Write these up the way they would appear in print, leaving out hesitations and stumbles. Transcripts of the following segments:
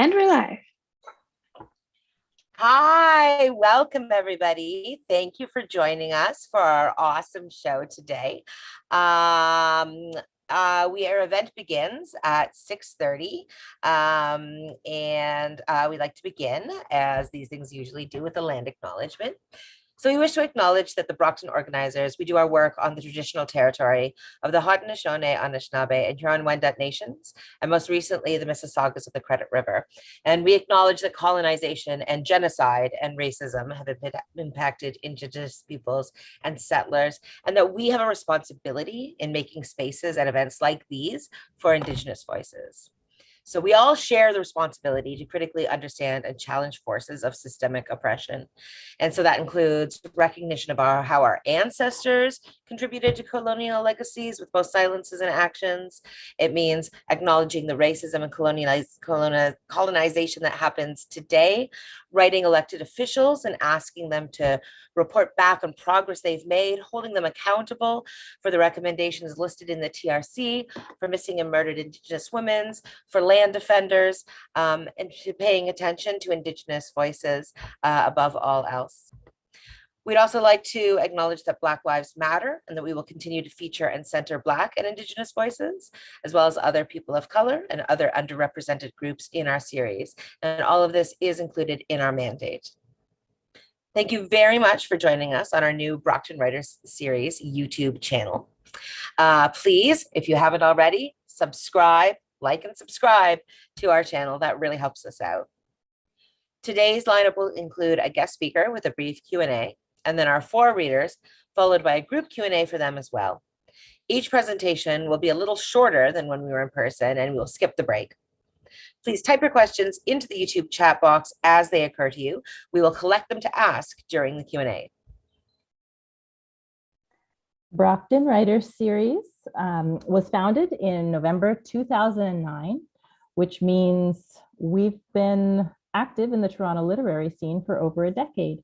And we're live. Hi, welcome everybody. Thank you for joining us for our awesome show today. Our event begins at 6:30, and we like to begin, as these things usually do, with a land acknowledgement. So we wish to acknowledge that the Brockton organizers, we do our work on the traditional territory of the Haudenosaunee, Anishinaabe, and Huron-Wendat nations, and most recently the Mississaugas of the Credit River. And we acknowledge that colonization and genocide and racism have impacted Indigenous peoples and settlers, and that we have a responsibility in making spaces at events like these for Indigenous voices. So we all share the responsibility to critically understand and challenge forces of systemic oppression. And so that includes recognition of how our ancestors contributed to colonial legacies with both silences and actions. It means acknowledging the racism and colonization that happens today, writing elected officials and asking them to report back on progress they've made, holding them accountable for the recommendations listed in the TRC for missing and murdered Indigenous women, for land defenders, and to paying attention to Indigenous voices above all else. We'd also like to acknowledge that Black Lives Matter and that we will continue to feature and center Black and Indigenous voices, as well as other people of color and other underrepresented groups in our series. And all of this is included in our mandate. Thank you very much for joining us on our new Brockton Writers Series YouTube channel. Please, if you haven't already, subscribe, like and subscribe to our channel. That really helps us out. Today's lineup will include a guest speaker with a brief Q&A, and then our 4 readers, followed by a group Q&A for them as well. Each presentation will be a little shorter than when we were in person, and we'll skip the break. Please type your questions into the YouTube chat box as they occur to you. We will collect them to ask during the Q&A. Brockton Writers Series was founded in November 2009, which means we've been active in the Toronto literary scene for over a decade.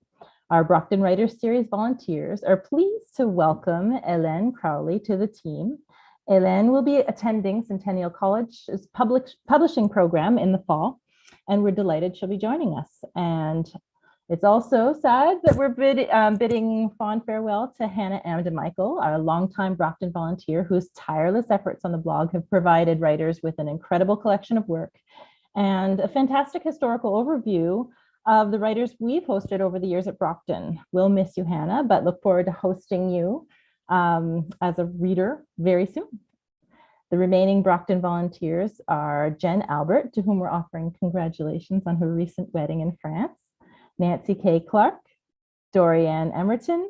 Our Brockton Writers Series volunteers are pleased to welcome Hélène Crowley to the team. Hélène will be attending Centennial College's publishing program in the fall, and we're delighted she'll be joining us. And it's also sad that we're bidding fond farewell to Hannah Amdemichael, our longtime Brockton volunteer, whose tireless efforts on the blog have provided writers with an incredible collection of work and a fantastic historical overview of the writers we've hosted over the years at Brockton. We'll miss you, Hannah, but look forward to hosting you as a reader very soon. The remaining Brockton volunteers are Jen Albert, to whom we're offering congratulations on her recent wedding in France, Nancy K. Clark, Dorianne Emerton,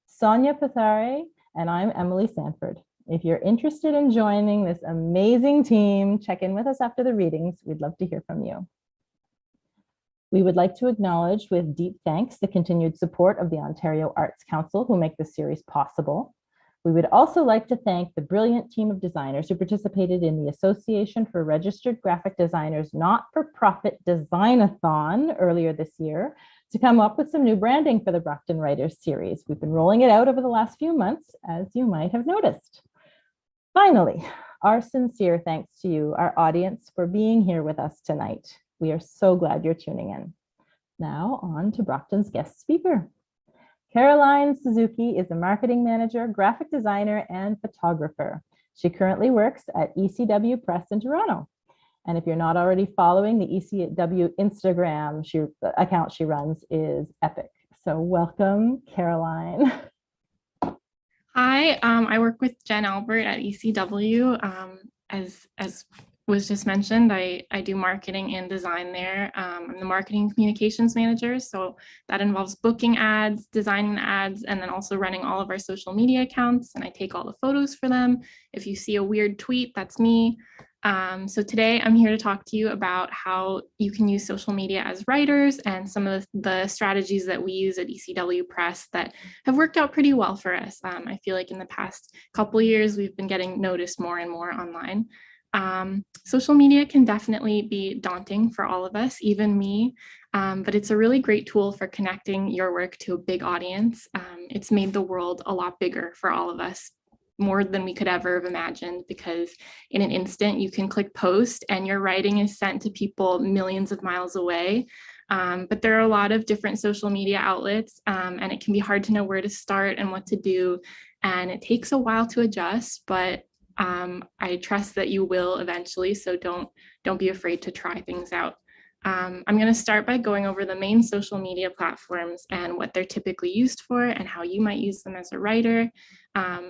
Sonia Pathare, and I'm Emily Sanford. If you're interested in joining this amazing team, check in with us after the readings. We'd love to hear from you. We would like to acknowledge with deep thanks the continued support of the Ontario Arts Council, who make this series possible. We would also like to thank the brilliant team of designers who participated in the Association for Registered Graphic Designers not-for-profit Design-a-thon earlier this year to come up with some new branding for the Brockton Writers Series. We've been rolling it out over the last few months, as you might have noticed. Finally, our sincere thanks to you, our audience, for being here with us tonight. We are so glad you're tuning in. Now on to Brockton's guest speaker. Caroline Suzuki is a marketing manager, graphic designer, and photographer. She currently works at ECW Press in Toronto. And if you're not already following, the ECW Instagram account she runs is epic. So welcome, Caroline. Hi, I work with Jen Albert at ECW. As was just mentioned, I do marketing and design there. I'm the marketing communications manager, so that involves booking ads, designing ads, and then also running all of our social media accounts, and I take all the photos for them. If you see a weird tweet, that's me. So today I'm here to talk to you about how you can use social media as writers and some of the strategies that we use at ECW Press that have worked out pretty well for us. I feel like in the past couple years, we've been getting noticed more and more online. Social media can definitely be daunting for all of us, even me, but it's a really great tool for connecting your work to a big audience. It's made the world a lot bigger for all of us. more than we could ever have imagined, because in an instant you can click post and your writing is sent to people millions of miles away. But there are a lot of different social media outlets, and it can be hard to know where to start and what to do. And it takes a while to adjust, but I trust that you will eventually. So don't be afraid to try things out. I'm going to start by going over the main social media platforms and what they're typically used for and how you might use them as a writer.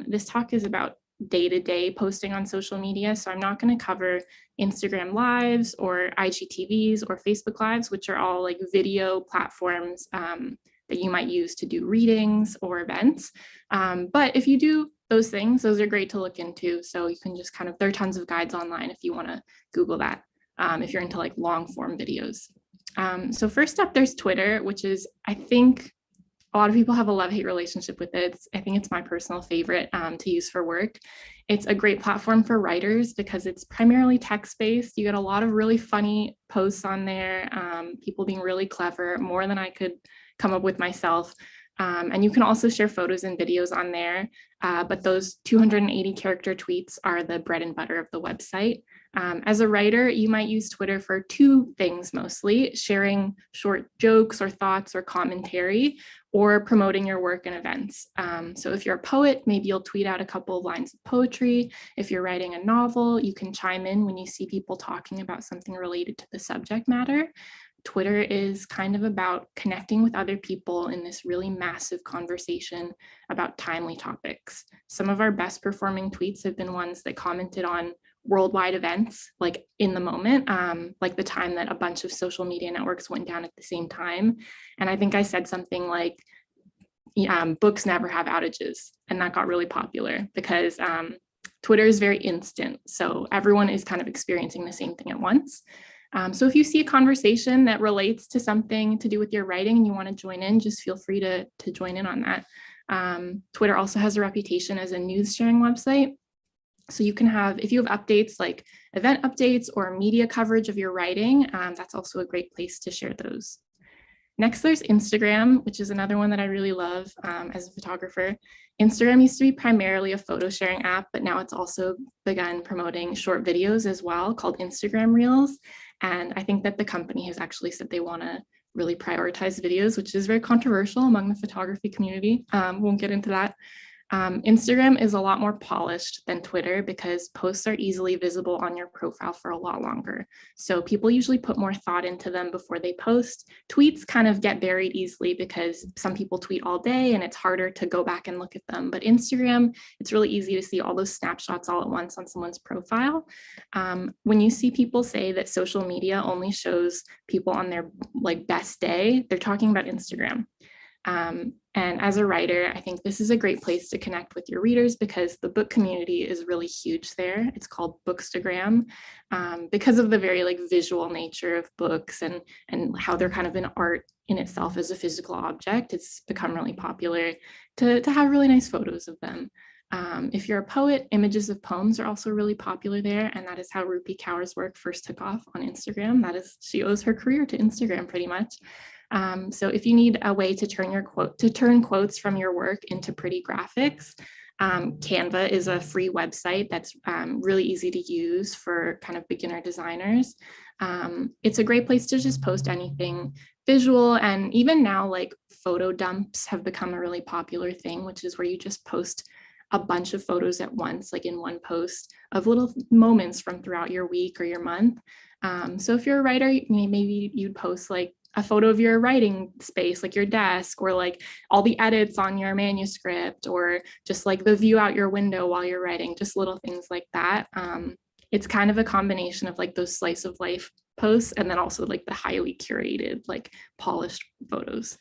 This talk is about day-to-day posting on social media, so I'm not going to cover Instagram Lives or IGTVs or Facebook Lives, which are all like video platforms that you might use to do readings or events. But if you do those things, those are great to look into. So you can just kind of, there are tons of guides online if you want to Google that, if you're into like long form videos. So first up, there's Twitter, which is, I think a lot of people have a love-hate relationship with it. I think it's my personal favorite to use for work. It's a great platform for writers because it's primarily text-based. You get a lot of really funny posts on there, people being really clever, more than I could come up with myself. And you can also share photos and videos on there, but those 280 character tweets are the bread and butter of the website. As a writer, you might use Twitter for two things mostly: sharing short jokes or thoughts or commentary, or promoting your work and events. So if you're a poet, maybe you'll tweet out a couple of lines of poetry. If you're writing a novel, you can chime in when you see people talking about something related to the subject matter. Twitter is kind of about connecting with other people in this really massive conversation about timely topics. Some of our best performing tweets have been ones that commented on worldwide events, like in the moment, like the time that a bunch of social media networks went down at the same time. And I think I said something like, books never have outages. And that got really popular because Twitter is very instant. So everyone is kind of experiencing the same thing at once. So if you see a conversation that relates to something to do with your writing and you want to join in, just feel free to join in on that. Twitter also has a reputation as a news sharing website. So you can have, if you have updates like event updates or media coverage of your writing, that's also a great place to share those. Next, there's Instagram, which is another one that I really love as a photographer. Instagram used to be primarily a photo sharing app, but now it's also begun promoting short videos as well, called Instagram Reels. And I think that the company has actually said they want to really prioritize videos, which is very controversial among the photography community. Won't get into that. Instagram is a lot more polished than Twitter because posts are easily visible on your profile for a lot longer. So people usually put more thought into them before they post. Tweets kind of get buried easily because some people tweet all day and it's harder to go back and look at them. But Instagram, it's really easy to see all those snapshots all at once on someone's profile. When you see people say that social media only shows people on their like best day, they're talking about Instagram. And as a writer, I think this is a great place to connect with your readers because the book community is really huge there. It's called Bookstagram because of the very like visual nature of books and how they're kind of an art in itself as a physical object. It's become really popular to have really nice photos of them. If you're a poet, images of poems are also really popular there, and that is how Rupi Kaur's work first took off on Instagram. She owes her career to Instagram pretty much. So if you need a way to turn quotes from your work into pretty graphics, Canva is a free website that's really easy to use for kind of beginner designers. It's a great place to just post anything visual, and even now like photo dumps have become a really popular thing, which is where you just post a bunch of photos at once, like in one post, of little moments from throughout your week or your month. So if you're a writer, maybe you'd post like a photo of your writing space, like your desk, or like all the edits on your manuscript, or just like the view out your window while you're writing, just little things like that. It's kind of a combination of like those slice of life posts and then also like the highly curated, like polished photos.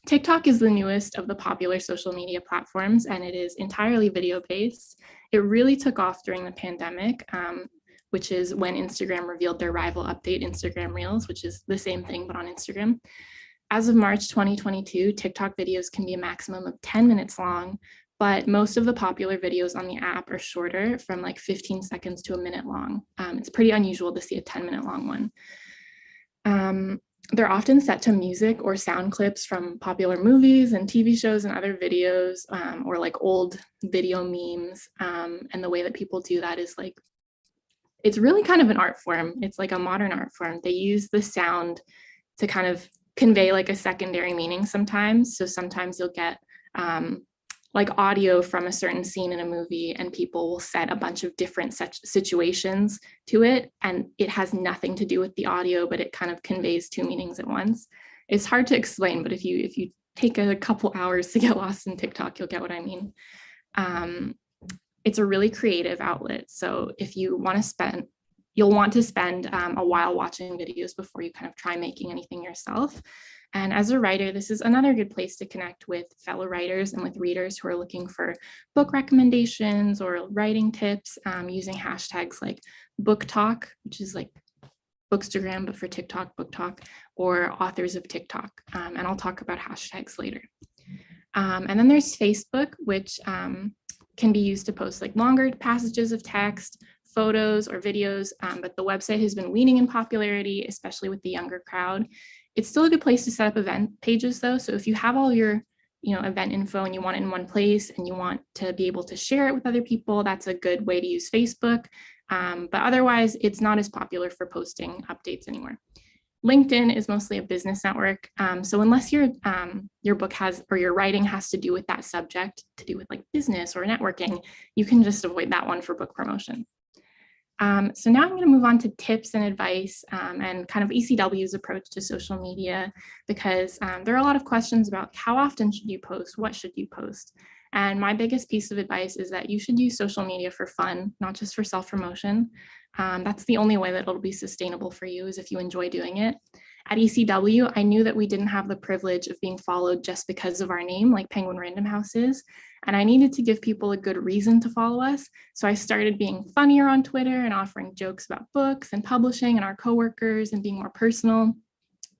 TikTok is the newest of the popular social media platforms, and it is entirely video-based. It really took off during the pandemic, which is when Instagram revealed their rival update, Instagram Reels, which is the same thing, but on Instagram. As of March 2022, TikTok videos can be a maximum of 10 minutes long, but most of the popular videos on the app are shorter, from like 15 seconds to a minute long. It's pretty unusual to see a 10-minute long one. they're often set to music or sound clips from popular movies and TV shows and other videos, or like old video memes. And the way that people do that is like, it's really kind of an art form. It's like a modern art form. They use the sound to kind of convey like a secondary meaning sometimes. So sometimes you'll get like audio from a certain scene in a movie, and people will set a bunch of different situations to it, and it has nothing to do with the audio, but it kind of conveys two meanings at once. It's hard to explain, but if you take a couple hours to get lost in TikTok, you'll get what I mean. It's a really creative outlet. So if you want to spend, you'll want to spend a while watching videos before you kind of try making anything yourself. And as a writer, this is another good place to connect with fellow writers and with readers who are looking for book recommendations or writing tips, using hashtags like book talk, which is like Bookstagram, but for TikTok, book talk, or authors of TikTok. And I'll talk about hashtags later. And then there's Facebook, which can be used to post like longer passages of text, photos or videos, but the website has been waning in popularity, especially with the younger crowd. It's still a good place to set up event pages though. So if you have all your event info and you want it in one place and you want to be able to share it with other people, that's a good way to use Facebook. But otherwise, it's not as popular for posting updates anymore. LinkedIn is mostly a business network. So unless your book has, or your writing has to do with that subject, to do with like business or networking, you can just avoid that one for book promotion. So now I'm going to move on to tips and advice and kind of ECW's approach to social media, because there are a lot of questions about how often should you post, what should you post? And my biggest piece of advice is that you should use social media for fun, not just for self-promotion. That's the only way that it'll be sustainable for you, is if you enjoy doing it. At ECW, I knew that we didn't have the privilege of being followed just because of our name, like Penguin Random House is. And I needed to give people a good reason to follow us. So I started being funnier on Twitter and offering jokes about books and publishing and our coworkers and being more personal.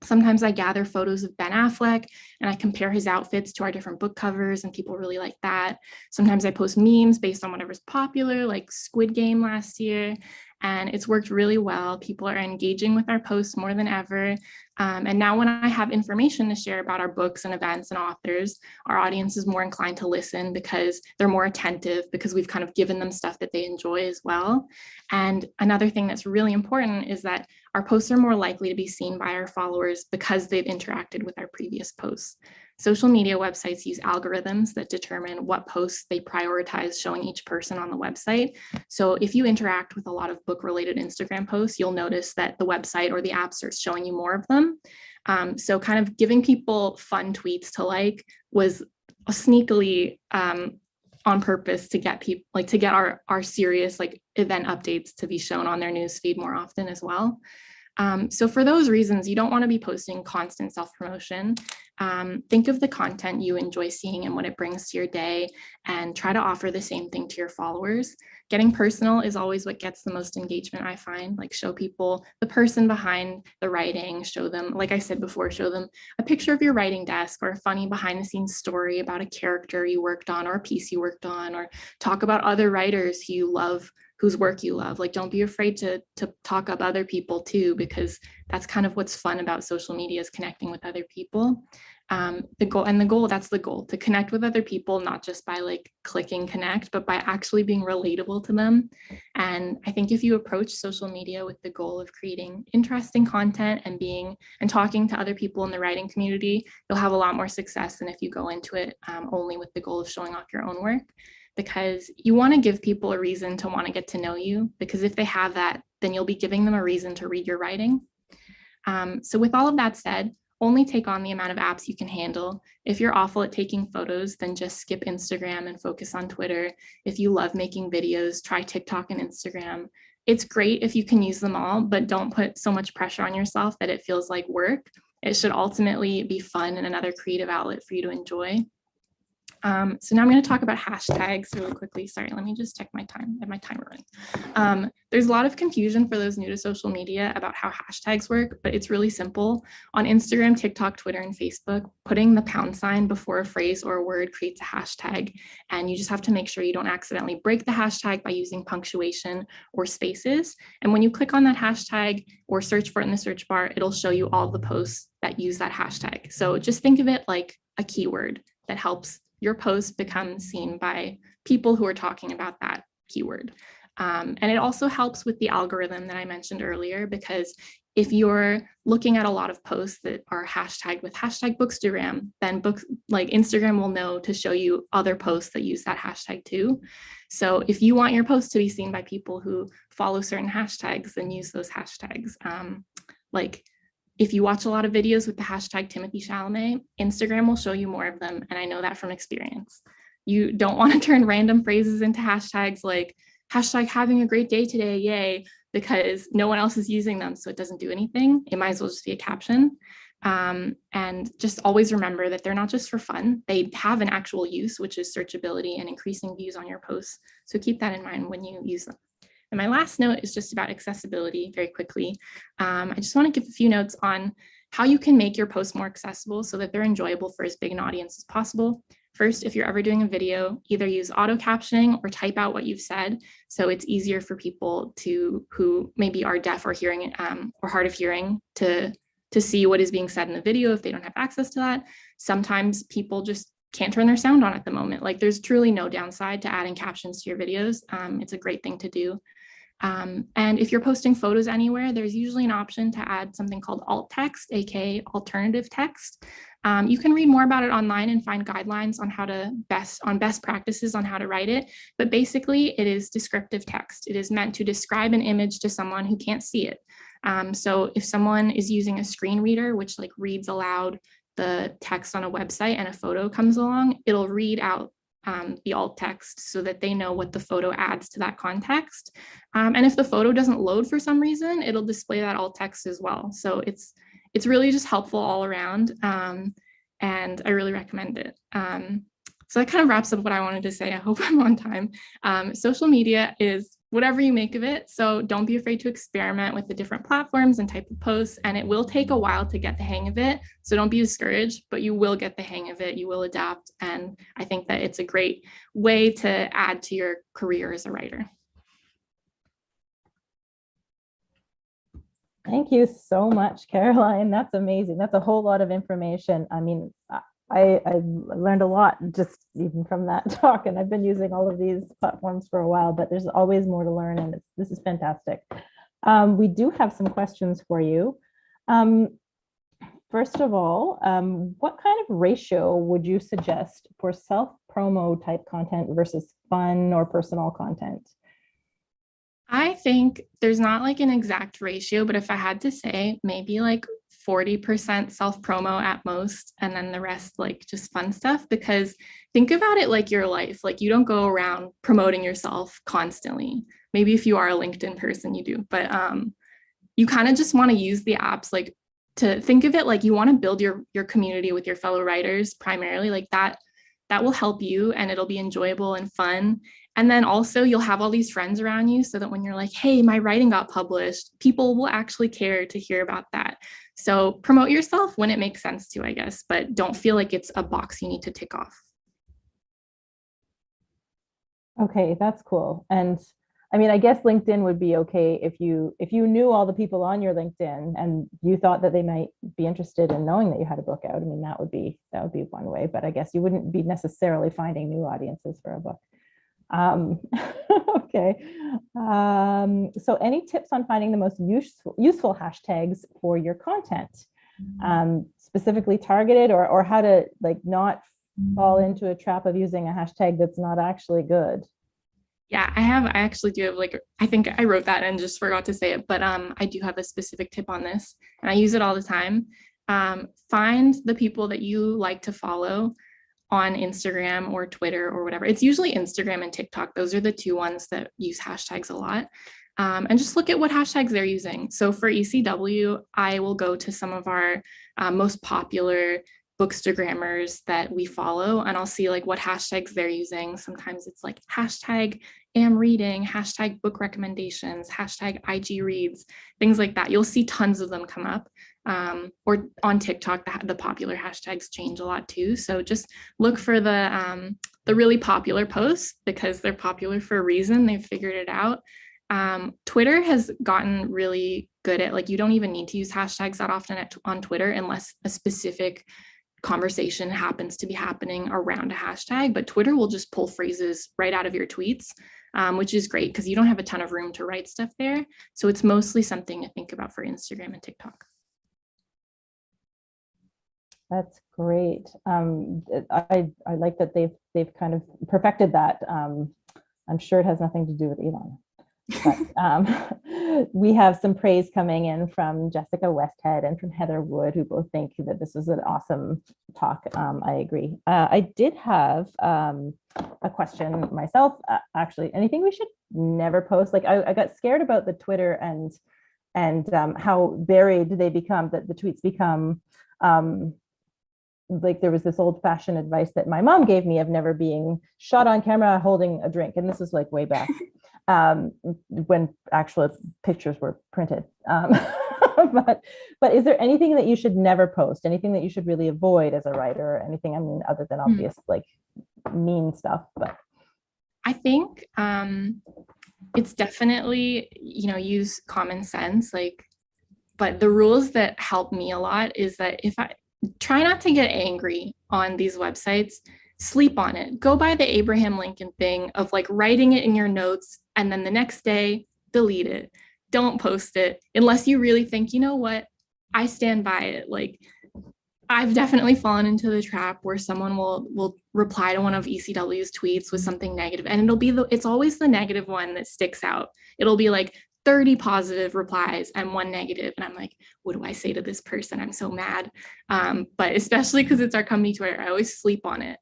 Sometimes I gather photos of Ben Affleck and I compare his outfits to our different book covers, and people really like that. Sometimes I post memes based on whatever's popular, like Squid Game last year, and it's worked really well. People are engaging with our posts more than ever. And now when I have information to share about our books and events and authors, our audience is more inclined to listen because they're more attentive, because we've kind of given them stuff that they enjoy as well. And another thing that's really important is that our posts are more likely to be seen by our followers because they've interacted with our previous posts. Social media websites use algorithms that determine what posts they prioritize showing each person on the website. So if you interact with a lot of book-related Instagram posts, you'll notice that the website or the apps are showing you more of them. So kind of giving people fun tweets to like was sneakily on purpose to get people, like to get our serious like event updates to be shown on their newsfeed more often as well. So for those reasons, you don't want to be posting constant self-promotion. Think of the content you enjoy seeing and what it brings to your day, and try to offer the same thing to your followers. Getting personal is always what gets the most engagement, I find. Like, show people the person behind the writing, show them, like I said before, show them a picture of your writing desk or a funny behind the scenes story about a character you worked on or a piece you worked on, or talk about other writers who you love, whose work you love. Like, don't be afraid to talk up other people too, because that's kind of what's fun about social media, is connecting with other people. That's the goal, to connect with other people, not just by like clicking connect, but by actually being relatable to them. And I think if you approach social media with the goal of creating interesting content and talking to other people in the writing community, you'll have a lot more success than if you go into it only with the goal of showing off your own work. Because you want to give people a reason to want to get to know you, because if they have that, then you'll be giving them a reason to read your writing. So with all of that said, only take on the amount of apps you can handle. If you're awful at taking photos, then just skip Instagram and focus on Twitter. If you love making videos, try TikTok and Instagram. It's great if you can use them all, but don't put so much pressure on yourself that it feels like work. It should ultimately be fun and another creative outlet for you to enjoy. So now I'm going to talk about hashtags really quickly. Sorry, let me just check my time. I have my timer running. There's a lot of confusion for those new to social media about how hashtags work, but it's really simple. On Instagram, TikTok, Twitter, and Facebook, putting the # before a phrase or a word creates a hashtag. And you just have to make sure you don't accidentally break the hashtag by using punctuation or spaces. And when you click on that hashtag or search for it in the search bar, it'll show you all the posts that use that hashtag. So just think of it like a keyword that helps your post become seen by people who are talking about that keyword. And it also helps with the algorithm that I mentioned earlier, because if you're looking at a lot of posts that are hashtagged with #Bookstagram, then Instagram will know to show you other posts that use that hashtag too. So if you want your post to be seen by people who follow certain hashtags, then use those hashtags. If you watch a lot of videos with the hashtag Timothy Chalamet, Instagram will show you more of them. And I know that from experience. You don't want to turn random phrases into hashtags like #having a great day today, yay, because no one else is using them. So it doesn't do anything. It might as well just be a caption. And just always remember that they're not just for fun. They have an actual use, which is searchability and increasing views on your posts. So keep that in mind when you use them. And my last note is just about accessibility very quickly. I just want to give a few notes on how you can make your posts more accessible so that they're enjoyable for as big an audience as possible. First, if you're ever doing a video, either use auto captioning or type out what you've said, so it's easier for people who maybe are deaf or hearing or hard of hearing to see what is being said in the video if they don't have access to that. Sometimes people just can't turn their sound on at the moment. Like, there's truly no downside to adding captions to your videos. It's a great thing to do. And if you're posting photos anywhere, there's usually an option to add something called alt text, aka alternative text. You can read more about it online and find guidelines on best practices on how to write it. But basically, it is descriptive text. It is meant to describe an image to someone who can't see it. So if someone is using a screen reader, which reads aloud the text on a website, and a photo comes along, it'll read out the alt text so that they know what the photo adds to that context. And if the photo doesn't load for some reason, it'll display that alt text as well. So it's really just helpful all around. And I really recommend it. So that kind of wraps up what I wanted to say. I hope I'm on time. Social media is whatever you make of it. So don't be afraid to experiment with the different platforms and type of posts. And it will take a while to get the hang of it. So don't be discouraged, but you will get the hang of it. You will adapt. And I think that it's a great way to add to your career as a writer. Thank you so much, Caroline. That's amazing. That's a whole lot of information. I mean, I learned a lot just even from that talk, and I've been using all of these platforms for a while, but there's always more to learn, and this is fantastic. We do have some questions for you. First of all, what kind of ratio would you suggest for self-promo type content versus fun or personal content? I think there's not an exact ratio, but if I had to say, maybe 40% self-promo at most, and then the rest just fun stuff. Because think about it like your life. You don't go around promoting yourself constantly. Maybe if you are a LinkedIn person, you do, but you kind of just want to use the apps to think of it you want to build your community with your fellow writers primarily. That will help you, and it'll be enjoyable and fun. And then also you'll have all these friends around you, so that when you're like, hey, my writing got published, people will actually care to hear about that. So promote yourself when it makes sense to, I guess, but don't feel like it's a box you need to tick off. Okay, that's cool. And I mean, I guess LinkedIn would be okay if you knew all the people on your LinkedIn and you thought that they might be interested in knowing that you had a book out. I mean, that would be one way, but I guess you wouldn't be necessarily finding new audiences for a book. Okay. So any tips on finding the most useful hashtags for your content, specifically targeted, or how to not fall into a trap of using a hashtag that's not actually good? Yeah, I actually do have I think I wrote that and just forgot to say it, but I do have a specific tip on this, and I use it all the time. Find the people that you like to follow on Instagram or Twitter or whatever. It's usually Instagram and TikTok. Those are the two ones that use hashtags a lot. And just look at what hashtags they're using. So for ECW, I will go to some of our most popular bookstagrammers that we follow, and I'll see like what hashtags they're using. Sometimes it's like hashtag am reading, hashtag book recommendations, hashtag IG reads, things like that. You'll see tons of them come up. Or on TikTok, the popular hashtags change a lot too. So just look for the really popular posts, because they're popular for a reason. They've figured it out. Twitter has gotten really good at, like, you don't even need to use hashtags that often on Twitter unless a specific conversation happens to be happening around a hashtag. But Twitter will just pull phrases right out of your tweets, which is great because you don't have a ton of room to write stuff there. So it's mostly something to think about for Instagram and TikTok. That's great. I like that they've kind of perfected that. I'm sure it has nothing to do with Elon. But we have some praise coming in from Jessica Westhead and from Heather Wood, who both think that this was an awesome talk. I agree. I did have a question myself. Actually, anything we should never post? Like I got scared about the Twitter and how buried they become, that the tweets become. Like there was this old-fashioned advice that my mom gave me of never being shot on camera holding a drink, and this was like way back. When actual pictures were printed. But is there anything that you should never post? Anything that you should really avoid as a writer? Anything, I mean, other than obvious, like mean stuff, but. I think it's definitely, use common sense, but the rules that help me a lot is that if I try not to get angry on these websites, sleep on it. Go by the Abraham Lincoln thing of like writing it in your notes and then the next day delete it. Don't post it unless you really think, you know what, I stand by it. Like I've definitely fallen into the trap where someone will reply to one of ECW's tweets with something negative, and it's always the negative one that sticks out. It'll be like 30 positive replies and one negative. And I'm like, what do I say to this person? I'm so mad. But especially because it's our company Twitter, I always sleep on it.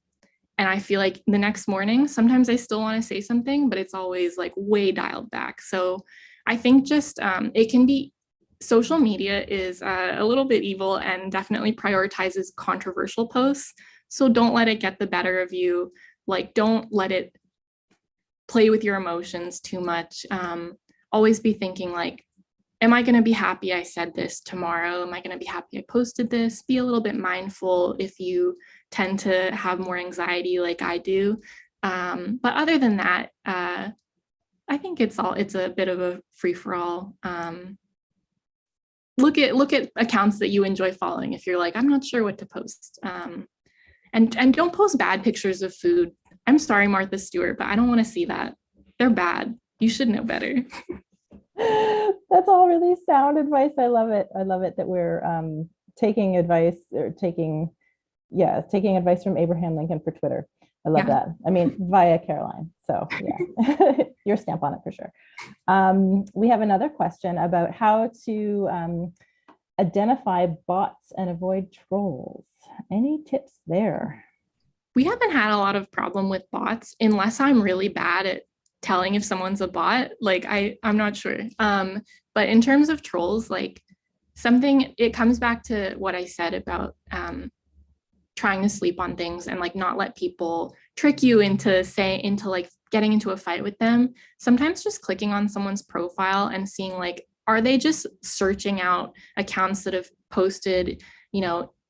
And I feel like the next morning, sometimes I still want to say something, but it's always like way dialed back. So I think just it can be, social media is a little bit evil and definitely prioritizes controversial posts. So don't let it get the better of you. Like, don't let it play with your emotions too much. Always be thinking like, am I going to be happy I said this tomorrow? Am I going to be happy I posted this? Be a little bit mindful if you tend to have more anxiety like I do. But other than that, I think it's a bit of a free-for-all. Look at accounts that you enjoy following. If you're like, I'm not sure what to post. And don't post bad pictures of food. I'm sorry, Martha Stewart, but I don't want to see that. They're bad. You should know better. That's all really sound advice. I love it. I love it that we're taking advice advice from Abraham Lincoln for Twitter. I love that. I mean, via Caroline. So yeah, your stamp on it for sure. We have another question about how to identify bots and avoid trolls. Any tips there? We haven't had a lot of problem with bots unless I'm really bad at telling if someone's a bot. Like I'm not sure. But in terms of trolls, like it comes back to what I said about trying to sleep on things and like not let people trick you into like getting into a fight with them. Sometimes just clicking on someone's profile and seeing like, are they just searching out accounts that have posted,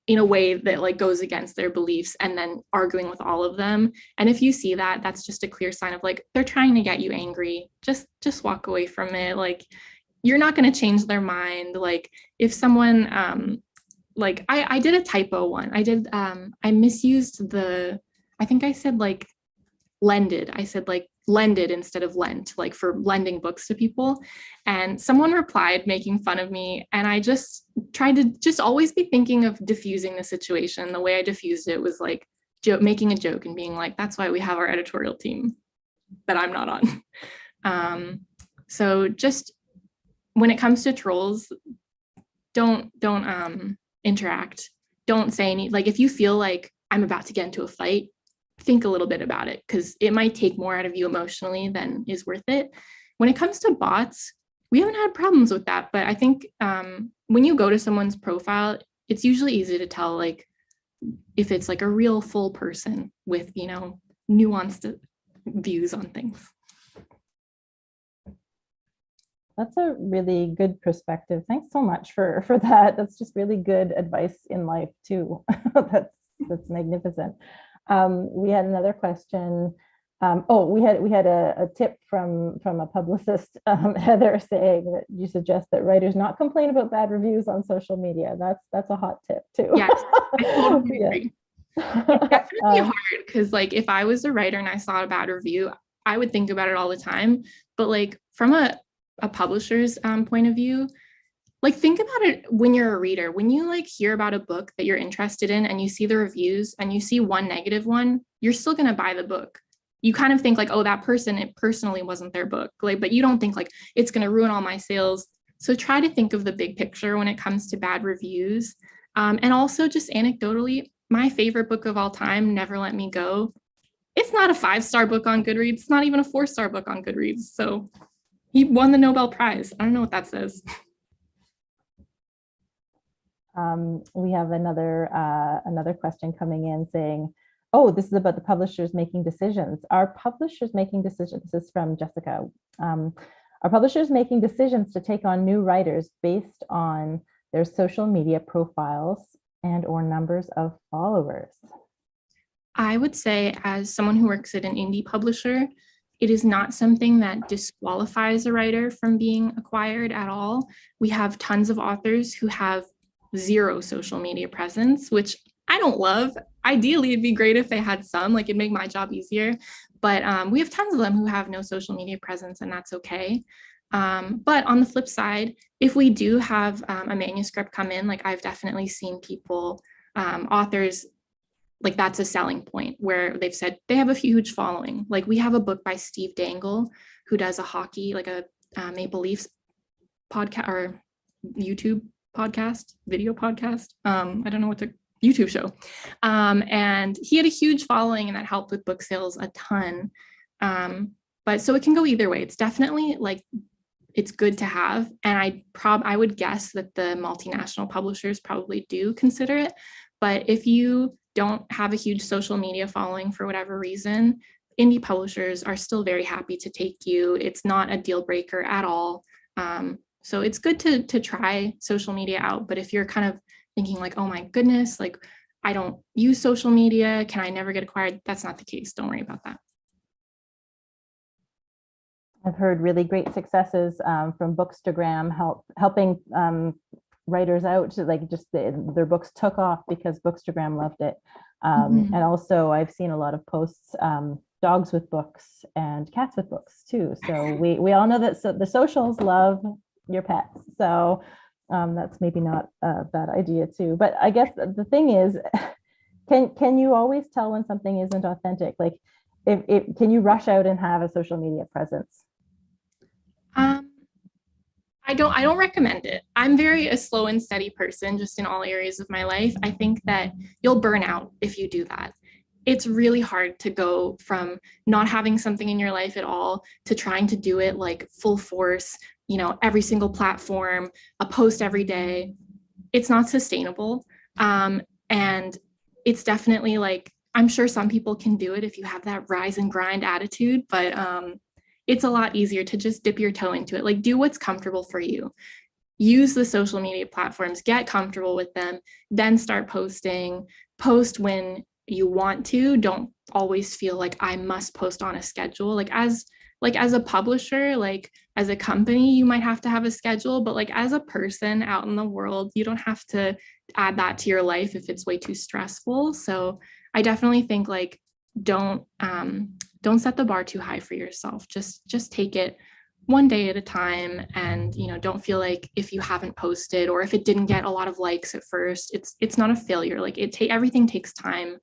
in a way that like goes against their beliefs, and then arguing with all of them. And if you see that, that's just a clear sign of like, they're trying to get you angry. Just walk away from it. Like, you're not going to change their mind. Like if someone, like I did a typo one. I misused I think I said like lended. I said like lended instead of lent, like for lending books to people. And someone replied making fun of me. And I just tried to just always be thinking of diffusing the situation. The way I diffused it was like making a joke and being like, that's why we have our editorial team that I'm not on. So just when it comes to trolls, don't interact. Don't say any, like if you feel like I'm about to get into a fight, think a little bit about it, because it might take more out of you emotionally than is worth it. When it comes to bots, we haven't had problems with that, but I think when you go to someone's profile, it's usually easy to tell like if it's like a real full person with, you know, nuanced views on things. That's a really good perspective. Thanks so much for that. That's just really good advice in life too. That's magnificent. We had another question. We had a tip from a publicist, Heather, saying that you suggest that writers not complain about bad reviews on social media. That's a hot tip too. Yes, I totally agree. It's definitely hard because like if I was a writer and I saw a bad review, I would think about it all the time. But like from a publisher's point of view, like think about it when you're a reader. When you like hear about a book that you're interested in and you see the reviews and you see one negative one, you're still going to buy the book. You kind of think like, oh, that person, it personally wasn't their book. Like, but you don't think like it's going to ruin all my sales. So try to think of the big picture when it comes to bad reviews. And also just anecdotally, my favorite book of all time, Never Let Me Go. It's not a 5-star book on Goodreads. It's not even a 4-star book on Goodreads. So he won the Nobel Prize. I don't know what that says. We have another question coming in saying, oh, this is about the publishers making decisions. Are publishers making decisions? This is from Jessica. Are publishers making decisions to take on new writers based on their social media profiles and or numbers of followers? I would say, as someone who works at an indie publisher, it is not something that disqualifies a writer from being acquired at all. We have tons of authors who have zero social media presence, which I don't love. Ideally, it'd be great if they had some, like it'd make my job easier. But we have tons of them who have no social media presence, and that's okay. But on the flip side, if we do have a manuscript come in, like I've definitely seen people, authors, like that's a selling point where they've said they have a huge following. Like we have a book by Steve Dangle, who does a hockey, like a Maple Leafs podcast or YouTube podcast, video podcast. I don't know what the YouTube show. And he had a huge following and that helped with book sales a ton. But so it can go either way. It's definitely like, it's good to have. And I would guess that the multinational publishers probably do consider it. But if you don't have a huge social media following for whatever reason, indie publishers are still very happy to take you. It's not a deal breaker at all. So it's good to try social media out. But if you're kind of thinking like, oh my goodness, like I don't use social media, can I never get acquired? That's not the case. Don't worry about that. I've heard really great successes from Bookstagram helping writers out, like just their books took off because Bookstagram loved it. And also I've seen a lot of posts, dogs with books and cats with books too. So we all know that the socials love your pets. So that's maybe not a bad idea too. But I guess the thing is, can you always tell when something isn't authentic? Like can you rush out and have a social media presence? I don't recommend it. I'm a slow and steady person just in all areas of my life. I think that you'll burn out if you do that. It's really hard to go from not having something in your life at all to trying to do it like full force, you know, every single platform, a post every day. It's not sustainable. And it's definitely like, I'm sure some people can do it if you have that rise and grind attitude, but it's a lot easier to just dip your toe into it. Like do what's comfortable for you. Use the social media platforms, get comfortable with them, then start posting. Post when you want to. Don't always feel like I must post on a schedule. Like as a publisher, like as a company, you might have to have a schedule, but like as a person out in the world, you don't have to add that to your life if it's way too stressful. So I definitely think like don't set the bar too high for yourself. Just take it one day at a time, and you know, don't feel like if you haven't posted or if it didn't get a lot of likes at first, it's not a failure. Like everything takes time.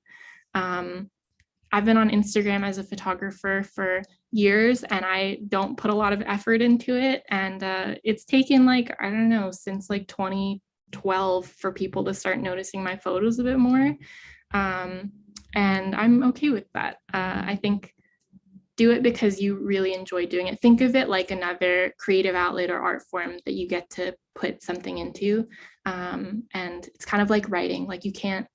I've been on Instagram as a photographer for years and I don't put a lot of effort into it, and it's taken like, I don't know, since like 2012 for people to start noticing my photos a bit more, and I'm okay with that. I think do it because you really enjoy doing it. Think of it like another creative outlet or art form that you get to put something into. And it's kind of like writing. Like you can't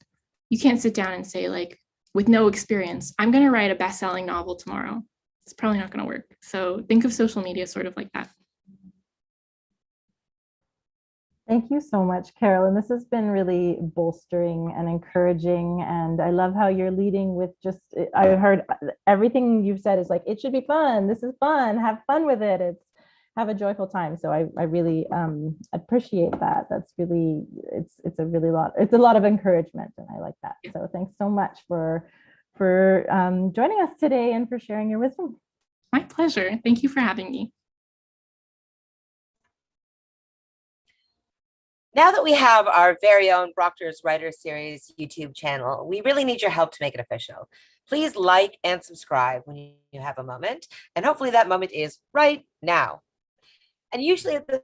you can't sit down and say, like, with no experience, I'm going to write a best-selling novel tomorrow. It's probably not going to work. So think of social media sort of like that. Thank you so much, Carolyn. This has been really bolstering and encouraging. And I love how you're leading with just, I heard everything you've said is like, it should be fun. This is fun. Have fun with it. It's have a joyful time. So I really appreciate that. That's really, it's a lot of encouragement, and I like that. So thanks so much for joining us today and for sharing your wisdom. My pleasure. Thank you for having me. Now that we have our very own Brockton Writers Series YouTube channel, we really need your help to make it official. Please like and subscribe when you have a moment, and hopefully that moment is right now. And usually at this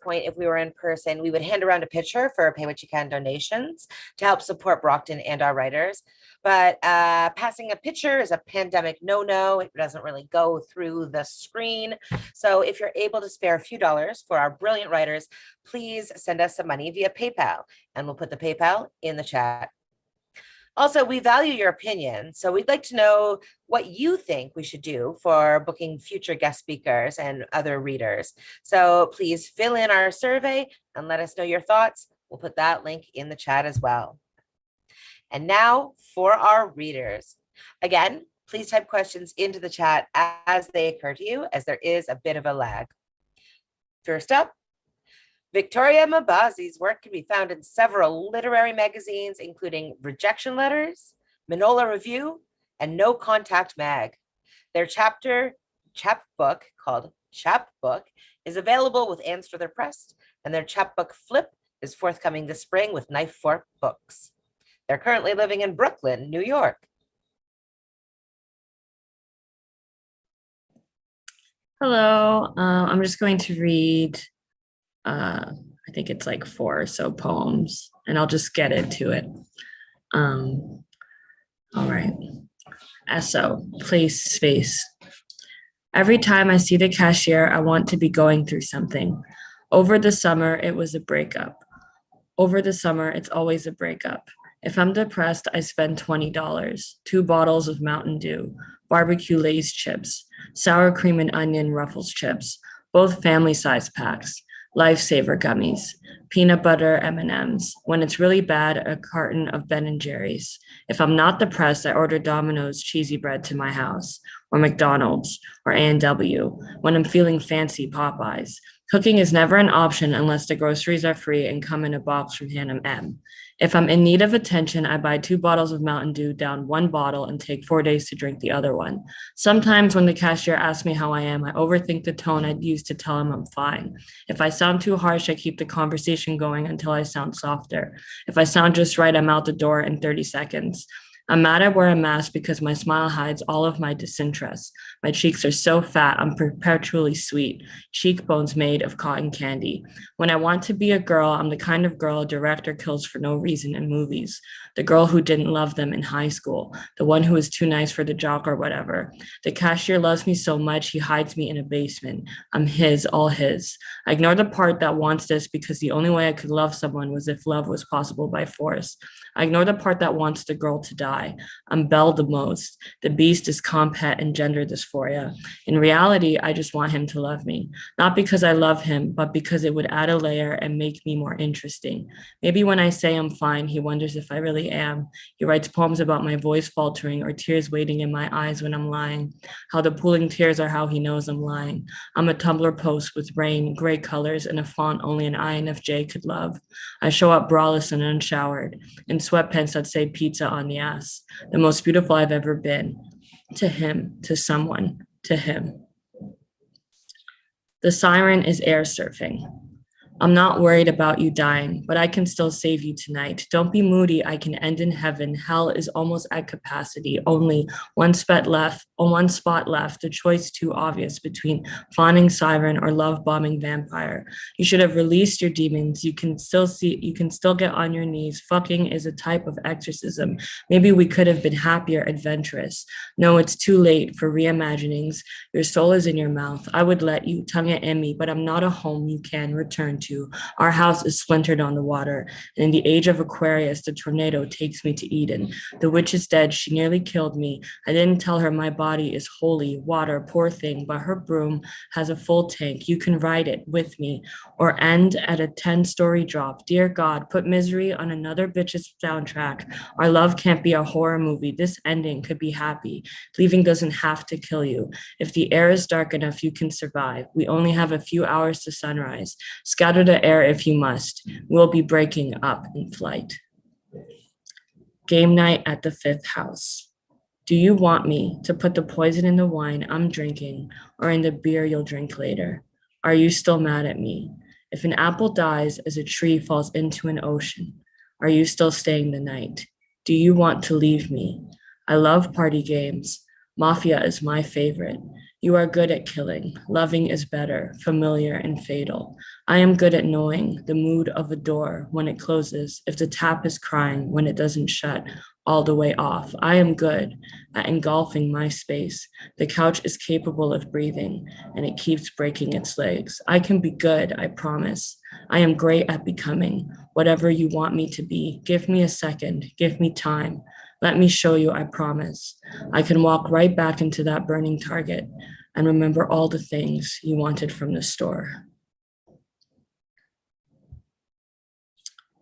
point, if we were in person, we would hand around a picture for pay what you can donations to help support Brockton and our writers. But passing a picture is a pandemic no-no. It doesn't really go through the screen. So if you're able to spare a few dollars for our brilliant writers, please send us some money via PayPal, and we'll put the PayPal in the chat. Also, we value your opinion, so we'd like to know what you think we should do for booking future guest speakers and other readers. So please fill in our survey and let us know your thoughts. We'll put that link in the chat as well. And now for our readers. Again, please type questions into the chat as they occur to you, as there is a bit of a lag. First up, Victoria Mbabazi's work can be found in several literary magazines, including Rejection Letters, Manola Review, and No Contact Mag. Their chapbook called Chapbook is available with Anstruther Press, and their chapbook Flip is forthcoming this spring with Knife Fork Books. They're currently living in Brooklyn, New York. Hello, I'm just going to read I think it's like 4 or so poems, and I'll just get into it. All right. Esso, place, space. Every time I see the cashier, I want to be going through something. Over the summer, it was a breakup. Over the summer, it's always a breakup. If I'm depressed, I spend $20, 2 bottles of Mountain Dew, barbecue Lay's chips, sour cream and onion Ruffles chips, both family-size packs, Lifesaver gummies, peanut butter M&Ms. When it's really bad, a carton of Ben & Jerry's. If I'm not depressed, I order Domino's cheesy bread to my house, or McDonald's, or A&W. When I'm feeling fancy, Popeyes. Cooking is never an option unless the groceries are free and come in a box from H&M. If I'm in need of attention, I buy 2 bottles of Mountain Dew, down 1 bottle, and take 4 days to drink the other one. Sometimes when the cashier asks me how I am, I overthink the tone I'd use to tell him I'm fine. If I sound too harsh, I keep the conversation going until I sound softer. If I sound just right, I'm out the door in 30 seconds. I'm mad I wear a mask because my smile hides all of my disinterest. My cheeks are so fat, I'm perpetually sweet, cheekbones made of cotton candy. When I want to be a girl, I'm the kind of girl a director kills for no reason in movies. The girl who didn't love them in high school, the one who was too nice for the jock or whatever. The cashier loves me so much, he hides me in a basement. I'm his, all his. I ignore the part that wants this because the only way I could love someone was if love was possible by force. I ignore the part that wants the girl to die. I'm Belle the most. The beast is compet and gender dysphoria. In reality, I just want him to love me. Not because I love him, but because it would add a layer and make me more interesting. Maybe when I say I'm fine, he wonders if I really am. He writes poems about my voice faltering or tears waiting in my eyes when I'm lying. How the pooling tears are how he knows I'm lying. I'm a Tumblr post with rain, gray colors, and a font only an INFJ could love. I show up braless and unshowered, in sweatpants that say pizza on the ass. The most beautiful I've ever been. To him, to someone, to him. The siren is air surfing. I'm not worried about you dying, but I can still save you tonight. Don't be moody, I can end in heaven. Hell is almost at capacity. Only one spot left, the choice too obvious between fawning siren or love bombing vampire. You should have released your demons. You can still get on your knees. Fucking is a type of exorcism. Maybe we could have been happier, adventurous. No, it's too late for reimaginings. Your soul is in your mouth. I would let you tongue it in me, but I'm not a home you can return to. to. Our house is splintered on the water, and in the age of Aquarius, the tornado takes me to Eden. The witch is dead. She nearly killed me. I didn't tell her my body is holy water, poor thing, but her broom has a full tank. You can ride it with me or end at a 10-story drop. Dear God, put misery on another bitch's soundtrack. Our love can't be a horror movie. This ending could be happy. Leaving doesn't have to kill you. If the air is dark enough, you can survive. We only have a few hours to sunrise. Scatter the air if you must. We'll be breaking up in flight. Game night at the fifth house. Do you want me to put the poison in the wine I'm drinking or in the beer you'll drink later? Are you still mad at me? If an apple dies as a tree falls into an ocean, are you still staying the night? Do you want to leave me? I love party games. Mafia is my favorite. You are good at killing. Loving is better, familiar and fatal. I am good at knowing the mood of a door when it closes, if the tap is crying when it doesn't shut all the way off. I am good at engulfing my space. The couch is capable of breathing, and it keeps breaking its legs. I can be good, I promise. I am great at becoming whatever you want me to be. Give me a second. Give me time. Let me show you, I promise. I can walk right back into that burning target and remember all the things you wanted from the store.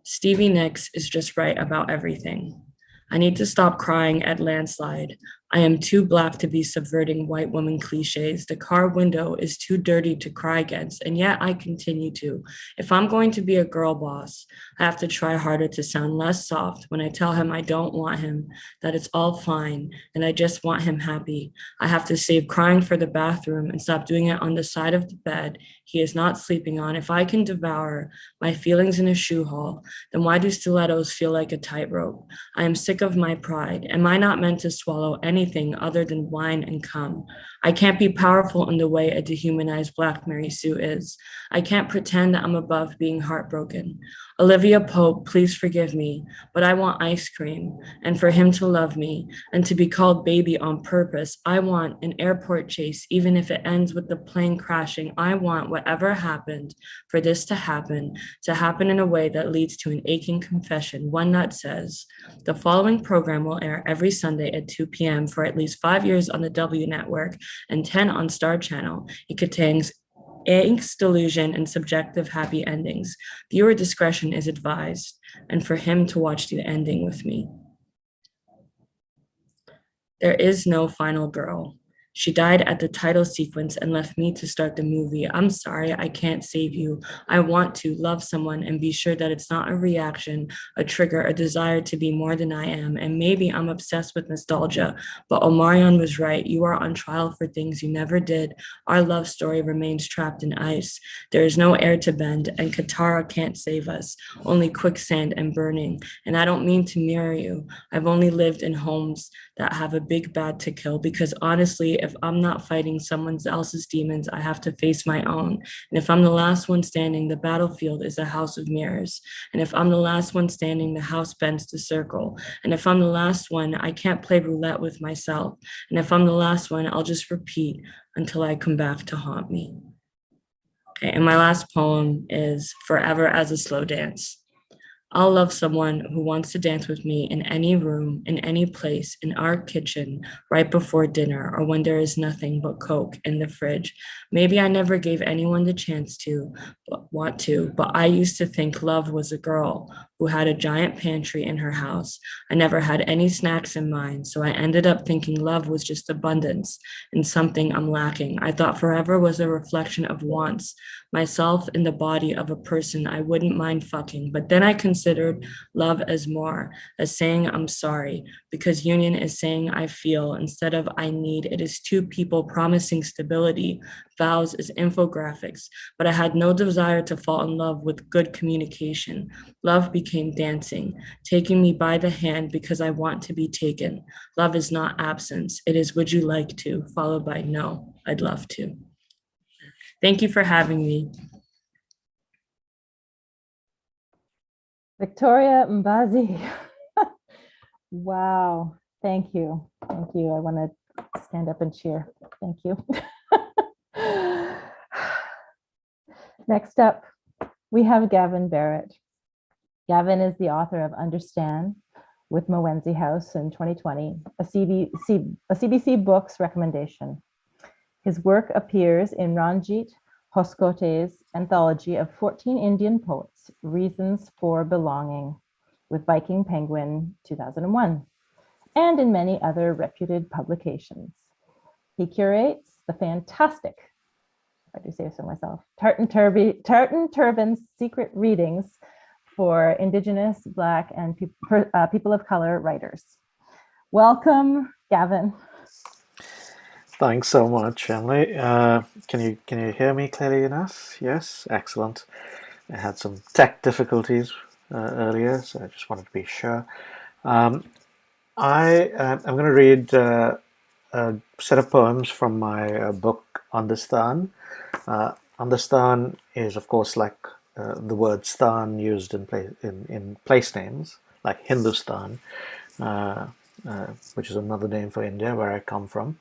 Stevie Nicks is just right about everything. I need to stop crying at Landslide. I am too Black to be subverting white woman cliches. The car window is too dirty to cry against, and yet I continue to. If I'm going to be a girl boss, I have to try harder to sound less soft when I tell him I don't want him, that it's all fine, and I just want him happy. I have to save crying for the bathroom and stop doing it on the side of the bed he is not sleeping on. If I can devour my feelings in a shoe haul, then why do stilettos feel like a tightrope? I am sick of my pride. Am I not meant to swallow anything other than wine and cum? I can't be powerful in the way a dehumanized Black Mary Sue is. I can't pretend I'm above being heartbroken. Olivia Pope, please forgive me, but I want ice cream and for him to love me and to be called baby on purpose. I want an airport chase, even if it ends with the plane crashing. I want whatever happened for this to happen in a way that leads to an aching confession, one that says, the following program will air every Sunday at 2 p.m. for at least 5 years on the W Network and 10 on Star Channel. It contains angst, delusion, and subjective happy endings. Viewer discretion is advised, and for him to watch the ending with me. There is no final girl. She died at the title sequence and left me to start the movie. I'm sorry, I can't save you. I want to love someone and be sure that it's not a reaction, a trigger, a desire to be more than I am. And maybe I'm obsessed with nostalgia, but Omarion was right. You are on trial for things you never did. Our love story remains trapped in ice. There is no air to bend, and Katara can't save us, only quicksand and burning. And I don't mean to mirror you. I've only lived in homes that have a big bad to kill, because honestly, if I'm not fighting someone else's demons, I have to face my own. And if I'm the last one standing, the battlefield is a house of mirrors. And if I'm the last one standing, the house bends to circle. And if I'm the last one, I can't play roulette with myself. And if I'm the last one, I'll just repeat until I come back to haunt me. Okay, and my last poem is Forever as a Slow Dance. I'll love someone who wants to dance with me in any room, in any place, in our kitchen, right before dinner, or when there is nothing but Coke in the fridge. Maybe I never gave anyone the chance to, but I used to think love was a girl who had a giant pantry in her house. I never had any snacks in mine, so I ended up thinking love was just abundance and something I'm lacking. I thought forever was a reflection of wants, myself in the body of a person I wouldn't mind fucking, but then I considered love as more, as saying I'm sorry, because union is saying I feel instead of I need. It is two people promising stability. Vows is infographics, but I had no desire to fall in love with good communication. Love became dancing, taking me by the hand because I want to be taken. Love is not absence. It is would you like to, followed by no, I'd love to. Thank you for having me. Victoria Mbabazi. Wow, thank you. Thank you. I want to stand up and cheer. Thank you. Next up, we have Gavin Barrett. Gavin is the author of Understand with Mwenzi House in 2020, a CBC Books recommendation. His work appears in Ranjit Hoskote's anthology of 14 Indian poets, Reasons for Belonging, with Viking Penguin 2001, and in many other reputed publications. He curates the fantastic, I do say so myself, Tartan Turban's secret readings for Indigenous, Black, and people of color writers. Welcome, Gavin. Thanks so much, Emily. Can you hear me clearly enough? Yes, excellent. I had some tech difficulties earlier, so I just wanted to be sure. I'm going to read a set of poems from my book Understand. Understand is, of course, like the word stan used in place names, like Hindustan, which is another name for India, where I come from.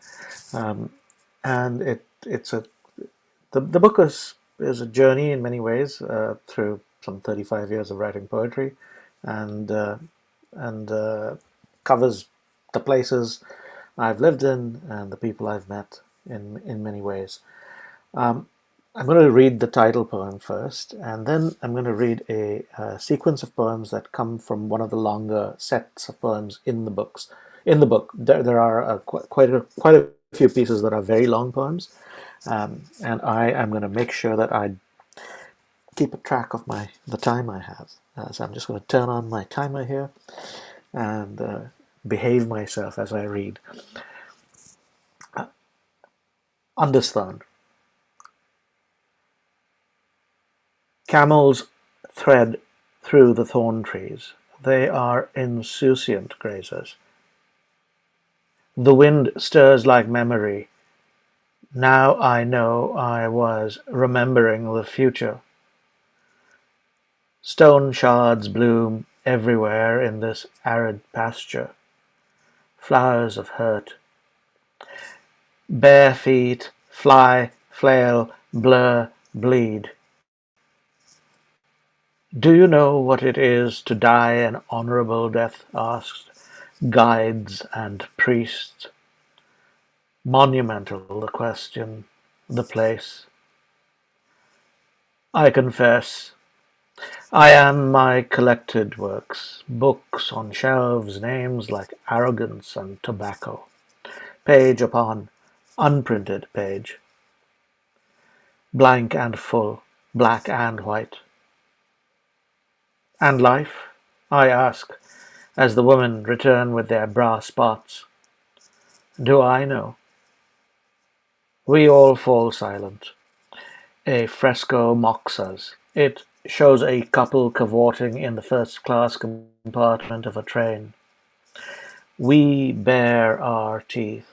And the book is a journey in many ways through some 35 years of writing poetry, and covers the places I've lived in and the people I've met in many ways. I'm going to read the title poem first, and then I'm going to read a sequence of poems that come from one of the longer sets of poems in the book. There are quite a few pieces that are very long poems, and I am going to make sure that I keep a track of the time I have. So I'm just going to turn on my timer here and behave myself as I read. Understand. Camels thread through the thorn trees. They are insouciant grazers. The wind stirs like memory. Now I know I was remembering the future. Stone shards bloom everywhere in this arid pasture. Flowers of hurt. Bare feet fly, flail, blur, bleed. Do you know what it is to die an honorable death? Asked guides and priests. Monumental the question, the place. I confess, I am my collected works, books on shelves, names like arrogance and tobacco, page upon unprinted page, blank and full, black and white. And life? I ask, as the women return with their bra spots. Do I know? We all fall silent. A fresco mocks us. It shows a couple cavorting in the first-class compartment of a train. We bare our teeth,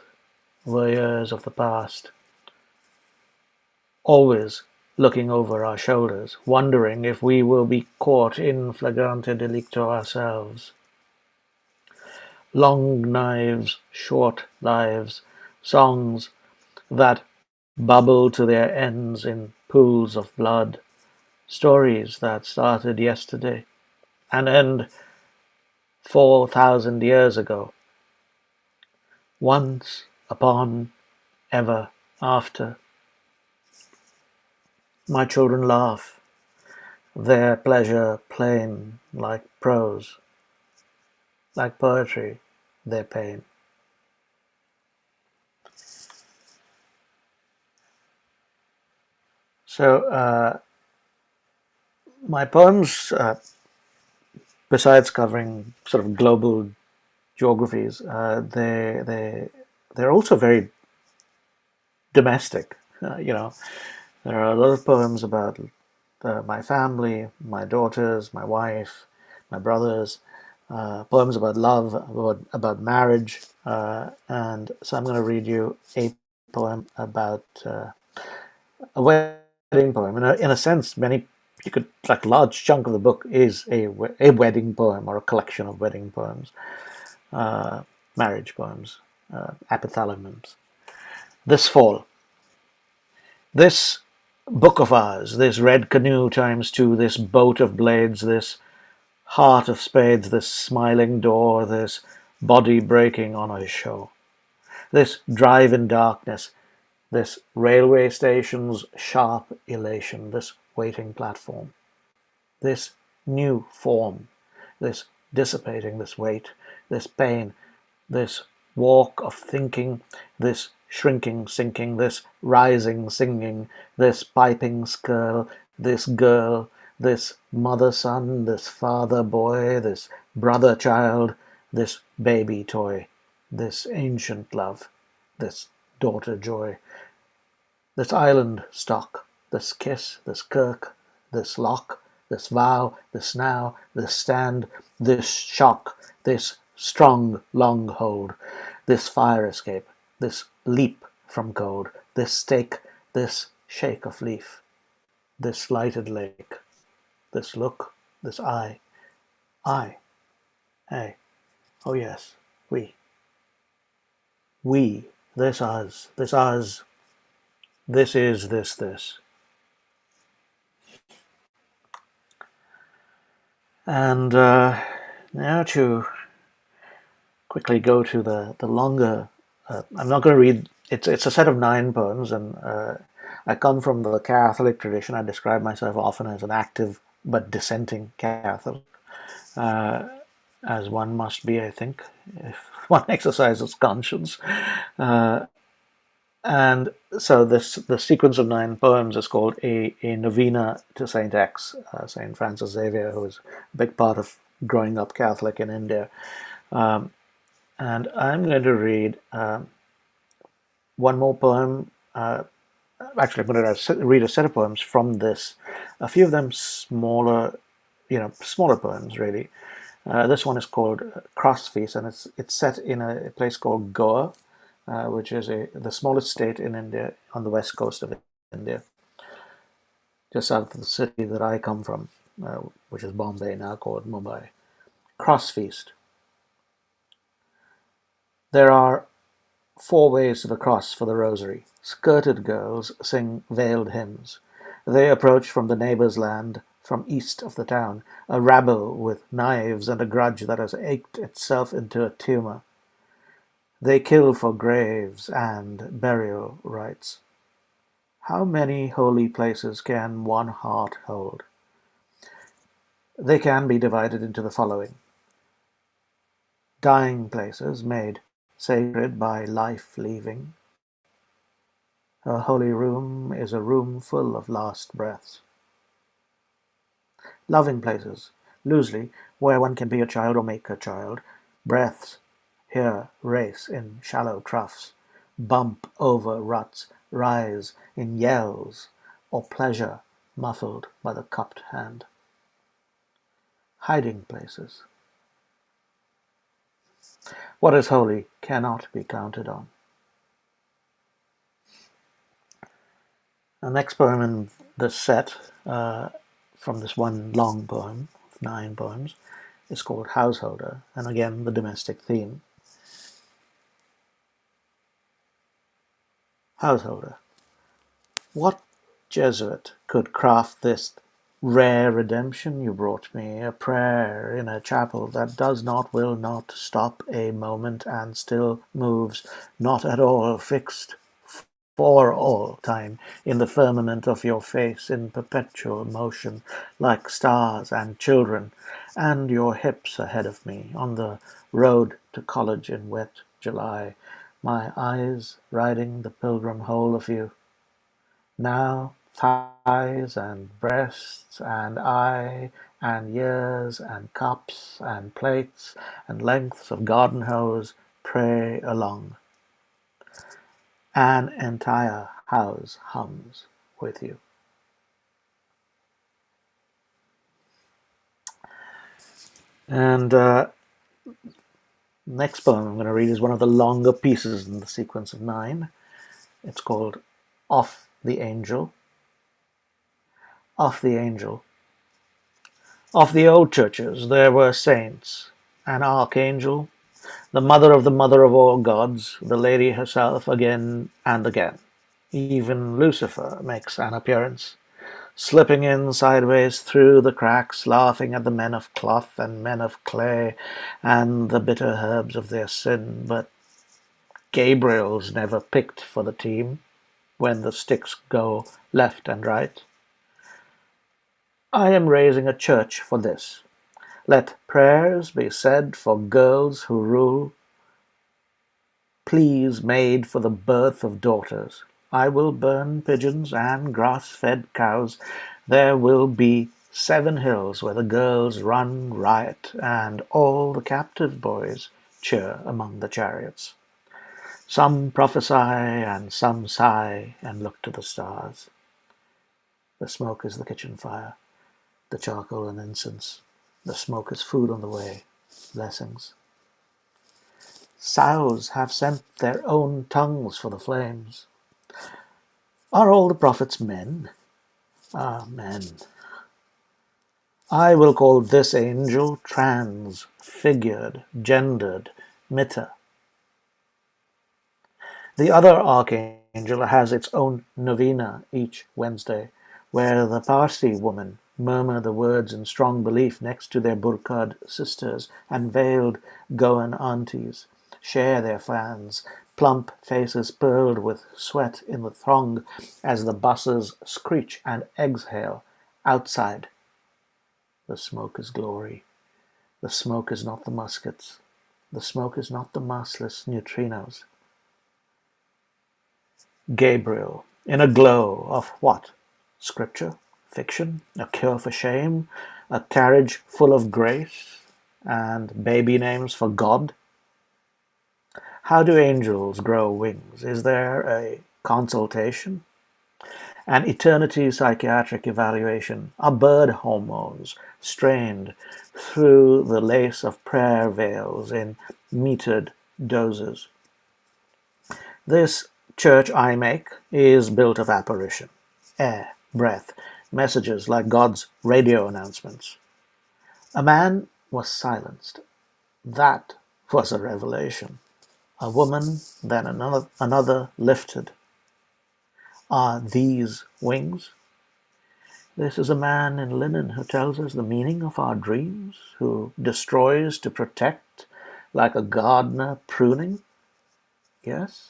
voyeurs of the past, always looking over our shoulders, wondering if we will be caught in flagrante delicto ourselves. Long knives, short lives, songs that bubble to their ends in pools of blood, stories that started yesterday and end 4,000 years ago. Once upon, ever after. My children laugh, their pleasure plain like prose, like poetry, their pain. So my poems, besides covering sort of global geographies, they're also very domestic. There are a lot of poems about my family, my daughters, my wife, my brothers, poems about love, about marriage, and so I'm going to read you a poem about a wedding poem. In a sense, like a large chunk of the book is a wedding poem or a collection of wedding poems, marriage poems, epithalamiums. This fall. This book of ours, this red canoe times two, this boat of blades, this heart of spades, this smiling door, this body breaking on a show, this drive in darkness, this railway station's sharp elation, this waiting platform, this new form, this dissipating, this weight, this pain, this walk of thinking, this shrinking, sinking, this rising, singing, this piping skirl, this girl, this mother-son, this father-boy, this brother-child, this baby toy, this ancient love, this daughter-joy, this island stock, this kiss, this kirk, this lock, this vow, this now, this stand, this shock, this strong long hold, this fire escape, this leap from cold, this stake, this shake of leaf, this lighted lake, this look, this eye, hey, oh yes, we, this us, this is this. And now to quickly go to the longer, I'm not going to read, it's a set of 9 poems, and I come from the Catholic tradition. I describe myself often as an active but dissenting Catholic, as one must be, I think, if one exercises conscience. And so the sequence of 9 poems is called a novena to Saint X, Saint Francis Xavier, who was a big part of growing up Catholic in India. And I'm going to read one more poem. Actually, I'm going to read a set of poems from this. A few of them smaller poems, really. This one is called Crossface, and it's set in a place called Goa, which is the smallest state in India, on the west coast of India, just south of the city that I come from, which is Bombay, now called Mumbai. Crossfeast. There are 4 ways to the cross for the rosary. Skirted girls sing veiled hymns. They approach from the neighbor's land, from east of the town, a rabble with knives and a grudge that has ached itself into a tumor. They kill for graves and burial rites. How many holy places can one heart hold? They can be divided into the following: dying places made sacred by life leaving. A holy room is a room full of last breaths. Loving places, loosely, where one can be a child or make a child. Breaths here race in shallow troughs, bump over ruts, rise in yells, or pleasure muffled by the cupped hand. Hiding places. What is holy cannot be counted on. The next poem in this set, from this one long poem of 9 poems, is called Householder, and again the domestic theme. Householder. What Jesuit could craft this rare redemption you brought me, a prayer in a chapel that does not, will not stop a moment, and still moves, not at all fixed for all time, in the firmament of your face, in perpetual motion, like stars and children, and your hips ahead of me, on the road to college in wet July, my eyes riding the pilgrim whole of you. Now thighs and breasts and eye and years and cups and plates and lengths of garden hose pray along. An entire house hums with you. And next poem I'm going to read is one of the longer pieces in the sequence of 9. It's called Of the Angel. Of the Angel. Of the old churches there were saints, an archangel, the mother of all gods, the lady herself again and again. Even Lucifer makes an appearance, slipping in sideways through the cracks, laughing at the men of cloth and men of clay and the bitter herbs of their sin. But Gabriel's never picked for the team when the sticks go left and right. I am raising a church for this. Let prayers be said for girls who rule. Pleas made for the birth of daughters. I will burn pigeons and grass-fed cows. There will be 7 hills where the girls run riot, and all the captive boys cheer among the chariots. Some prophesy, and some sigh and look to the stars. The smoke is the kitchen fire, the charcoal and incense. The smoke is food on the way, blessings. Sows have sent their own tongues for the flames. Are all the prophets men? Amen. I will call this angel transfigured, gendered, Mitta. The other archangel has its own novena each Wednesday, where the Parsi women murmur the words in strong belief next to their burqa'd sisters, and veiled Goan aunties share their fans, plump faces pearled with sweat in the throng as the buses screech and exhale outside. The smoke is glory. The smoke is not the muskets. The smoke is not the massless neutrinos. Gabriel, in a glow of what? Scripture? Fiction? A cure for shame? A carriage full of grace? And baby names for God? How do angels grow wings? Is there a consultation? An eternity psychiatric evaluation? Are bird hormones strained through the lace of prayer veils in metered doses? This church I make is built of apparition, air, breath, messages like God's radio announcements. A man was silenced. That was a revelation. A woman, then another lifted. Are these wings? This is a man in linen who tells us the meaning of our dreams, who destroys to protect like a gardener pruning. Yes?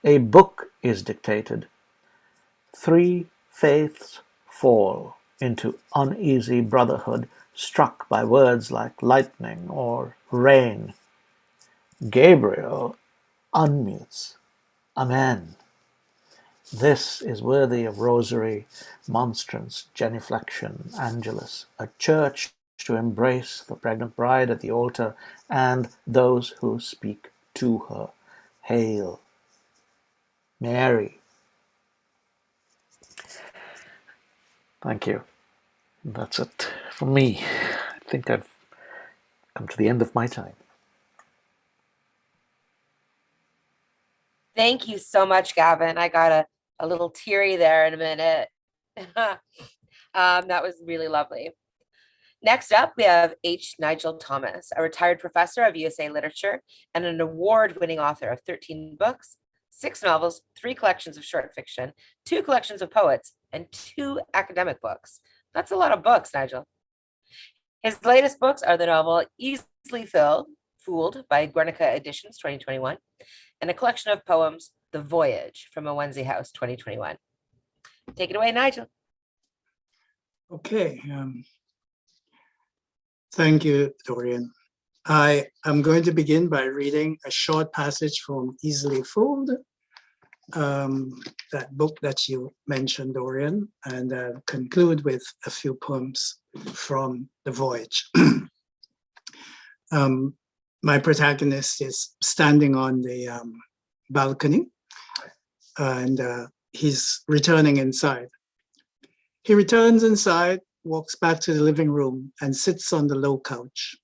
A book is dictated. 3 faiths fall into uneasy brotherhood, struck by words like lightning or rain. Gabriel unmutes. Amen. This is worthy of rosary, monstrance, genuflection, angelus, a church to embrace the pregnant bride at the altar and those who speak to her. Hail, Mary. Thank you. That's it for me. I think I've come to the end of my time. Thank you so much, Gavin. I got a little teary there in a minute. That was really lovely. Next up, we have H. Nigel Thomas, a retired professor of USA literature and an award-winning author of 13 books, 6 novels, 3 collections of short fiction, 2 collections of poets, and 2 academic books. That's a lot of books, Nigel. His latest books are the novel Easily Fooled by Guernica Editions 2021, and a collection of poems, The Voyage from a Wensley House 2021. Take it away, Nigel. Okay. Thank you, Dorian. I am going to begin by reading a short passage from Easily Fooled, that book that you mentioned, Dorian, and conclude with a few poems from The Voyage. My protagonist is standing on the balcony, and he's returning inside. He returns inside, walks back to the living room, and sits on the low couch.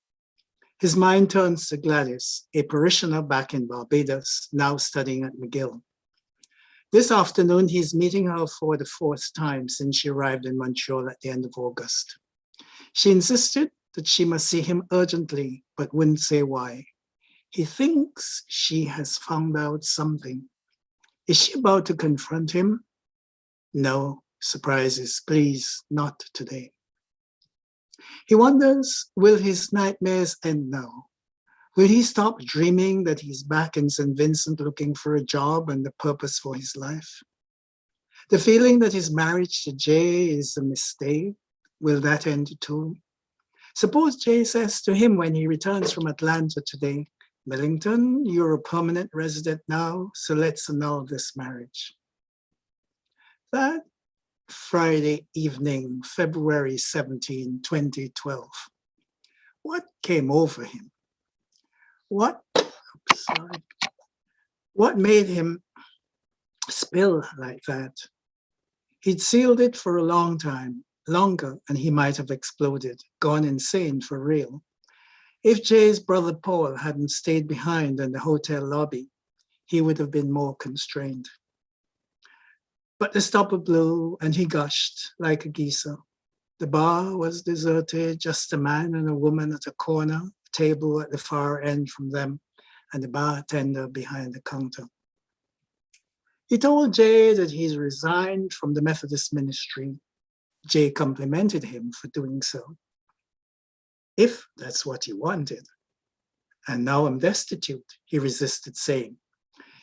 His mind turns to Gladys, a parishioner back in Barbados, now studying at McGill. This afternoon, he's meeting her for the 4th time since she arrived in Montreal at the end of August. She insisted that she must see him urgently, but wouldn't say why. He thinks she has found out something. Is she about to confront him? No, surprises, please, not today. He wonders, will his nightmares end now? Will he stop dreaming that he's back in St. Vincent looking for a job and the purpose for his life? The feeling that his marriage to Jay is a mistake, will that end too? Suppose Jay says to him when he returns from Atlanta today, Millington, you're a permanent resident now, so let's annul this marriage. That Friday evening, February 17, 2012, what came over him? What made him spill like that? He'd sealed it for a long time, longer, and he might have exploded, gone insane for real. If Jay's brother Paul hadn't stayed behind in the hotel lobby, he would have been more constrained. But the stopper blew and he gushed like a geezer. The bar was deserted, just a man and a woman at a corner, a table at the far end from them, and the bartender behind the counter. He told Jay that he's resigned from the Methodist ministry. Jay complimented him for doing so, if that's what he wanted. And now I'm destitute, he resisted saying.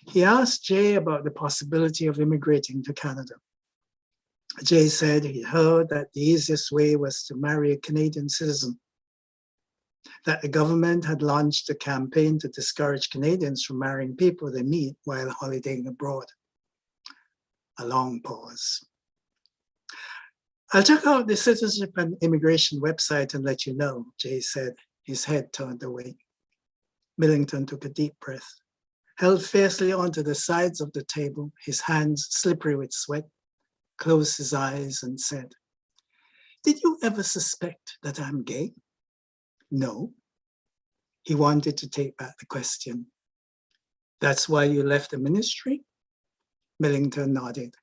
He asked Jay about the possibility of immigrating to Canada. Jay said he heard that the easiest way was to marry a Canadian citizen, that the government had launched a campaign to discourage Canadians from marrying people they meet while holidaying abroad. A long pause. I'll check out the Citizenship and Immigration website and let you know, Jay said, his head turned away. Millington took a deep breath, held fiercely onto the sides of the table, his hands slippery with sweat, closed his eyes and said, "Did you ever suspect that I'm gay?" No. He wanted to take back the question. That's why you left the ministry? Millington nodded.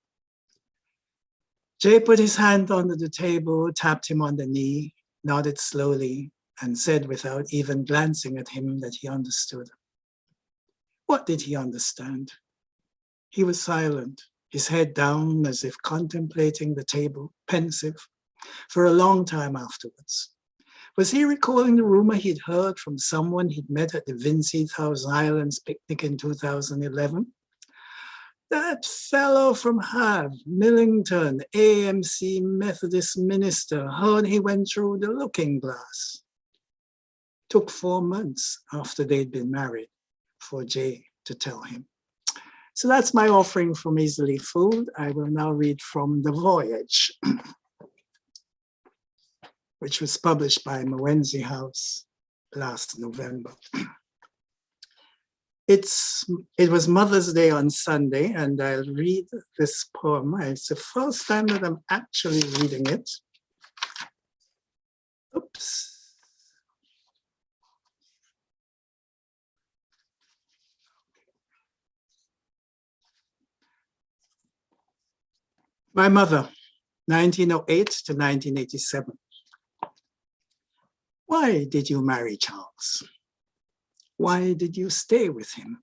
Jay put his hand under the table, tapped him on the knee, nodded slowly, and said without even glancing at him that he understood. What did he understand? He was silent, his head down as if contemplating the table, pensive, for a long time afterwards. Was he recalling the rumor he'd heard from someone he'd met at the Vinci Thousand Islands picnic in 2011? That fellow from Have, Millington, AMC Methodist minister, heard he went through the looking glass. Took 4 months after they'd been married for Jay to tell him. So that's my offering from Easily Fooled. I will now read from The Voyage, which was published by Mcclonnen House last November. It was Mother's Day on Sunday, and I'll read this poem. It's the first time that I'm actually reading it. Oops. My mother, 1908 to 1987. Why did you marry Charles? Why did you stay with him?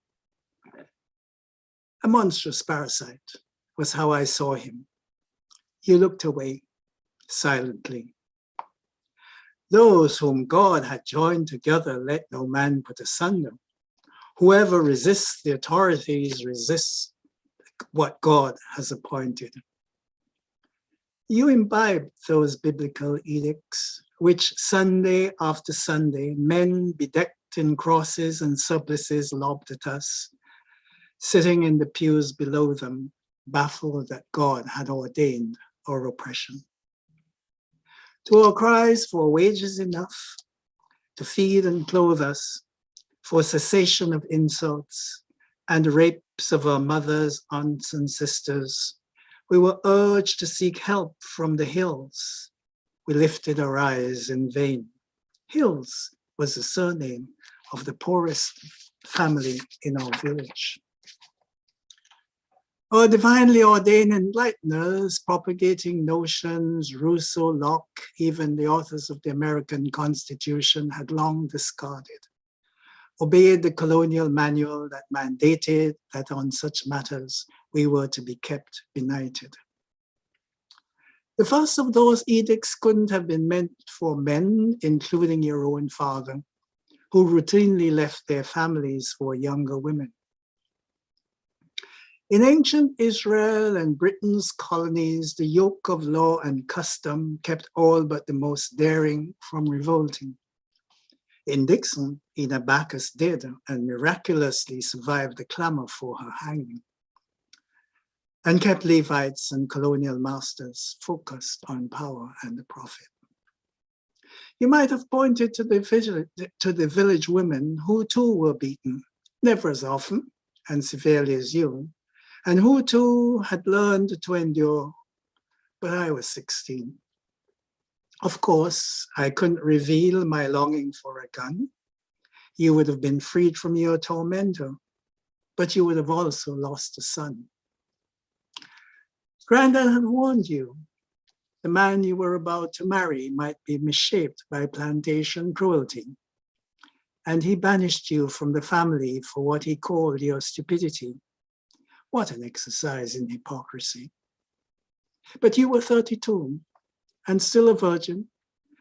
A monstrous parasite was how I saw him. You looked away silently. Those whom God had joined together, let no man put asunder. Whoever resists the authorities resists what God has appointed. You imbibed those biblical edicts, which Sunday after Sunday, men bedecked in crosses and surplices lobbed at us, sitting in the pews below them, baffled that God had ordained our oppression. To our cries for wages enough to feed and clothe us, for cessation of insults and rapes of our mothers, aunts, and sisters, we were urged to seek help from the hills. We lifted our eyes in vain. Hills was the surname of the poorest family in our village. Our divinely ordained enlighteners propagating notions Rousseau, Locke, even the authors of the American Constitution had long discarded, obeyed the colonial manual that mandated that on such matters we were to be kept benighted. The first of those edicts couldn't have been meant for men, including your own father, who routinely left their families for younger women. In ancient Israel and Britain's colonies, the yoke of law and custom kept all but the most daring from revolting. In Dixon, Ina Bacchus did and miraculously survived the clamor for her hanging, and kept Levites and colonial masters focused on power and the profit. You might have pointed to the village women who too were beaten, never as often and severely as you, and who too had learned to endure, but I was 16. Of course, I couldn't reveal my longing for a gun. You would have been freed from your tormentor, but you would have also lost a son. Grandad had warned you. The man you were about to marry might be misshaped by plantation cruelty, and he banished you from the family for what he called your stupidity. What an exercise in hypocrisy. But you were 32 and still a virgin,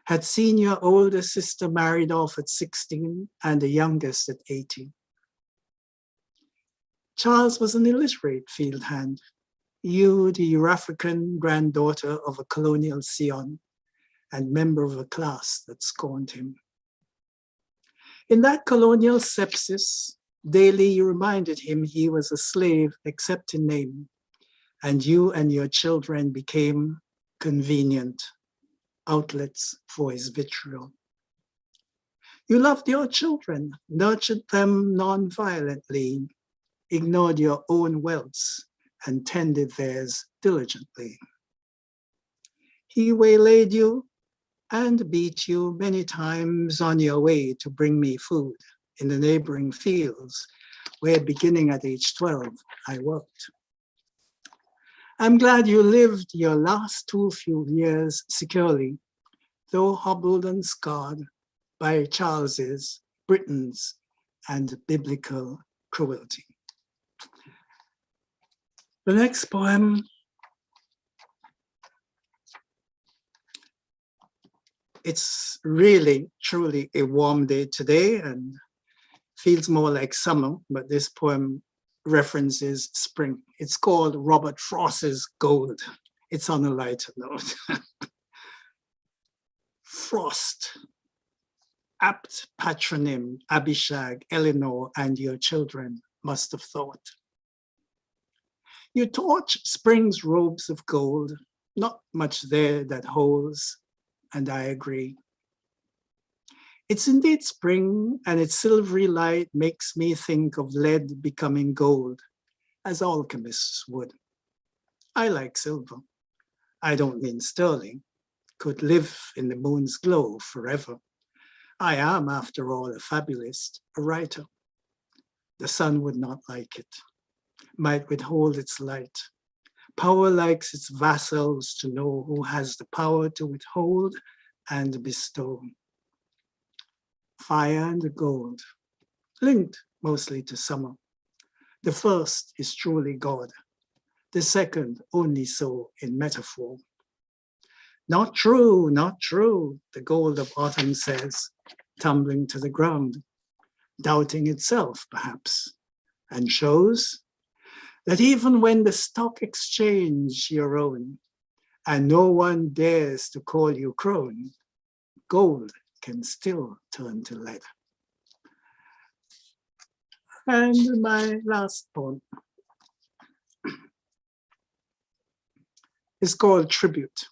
had seen your older sister married off at 16 and the youngest at 18. Charles was an illiterate field hand. You, the Eurafrican granddaughter of a colonial scion and member of a class that scorned him. In that colonial sepsis, daily you reminded him he was a slave except in name, and you and your children became convenient outlets for his vitriol. You loved your children, nurtured them non-violently, ignored your own wealth, and tended theirs diligently. He waylaid you and beat you many times on your way to bring me food in the neighboring fields, where beginning at age 12, I worked. I'm glad you lived your last few years securely, though hobbled and scarred by Charles's, Britain's, and biblical cruelty. The next poem it's really, truly a warm day today and feels more like summer, but this poem references spring. It's called Robert Frost's Gold. It's on a lighter note. Frost, apt patronym Abishag, Eleanor, and your children must have thought. You torch spring's robes of gold, not much there that holds, and I agree. It's indeed spring, and its silvery light makes me think of lead becoming gold, as alchemists would. I like silver. I don't mean sterling, could live in the moon's glow forever. I am, after all, a fabulist, a writer. The sun would not like it, might withhold its light. Power likes its vassals to know who has the power to withhold and bestow. Fire and gold, linked mostly to summer. The first is truly God, the second only so in metaphor. Not true, not true, the gold of autumn says, tumbling to the ground, doubting itself perhaps, and shows that even when the stock exchange your own, and no one dares to call you crone, gold can still turn to lead. And my last poem is called Tribute.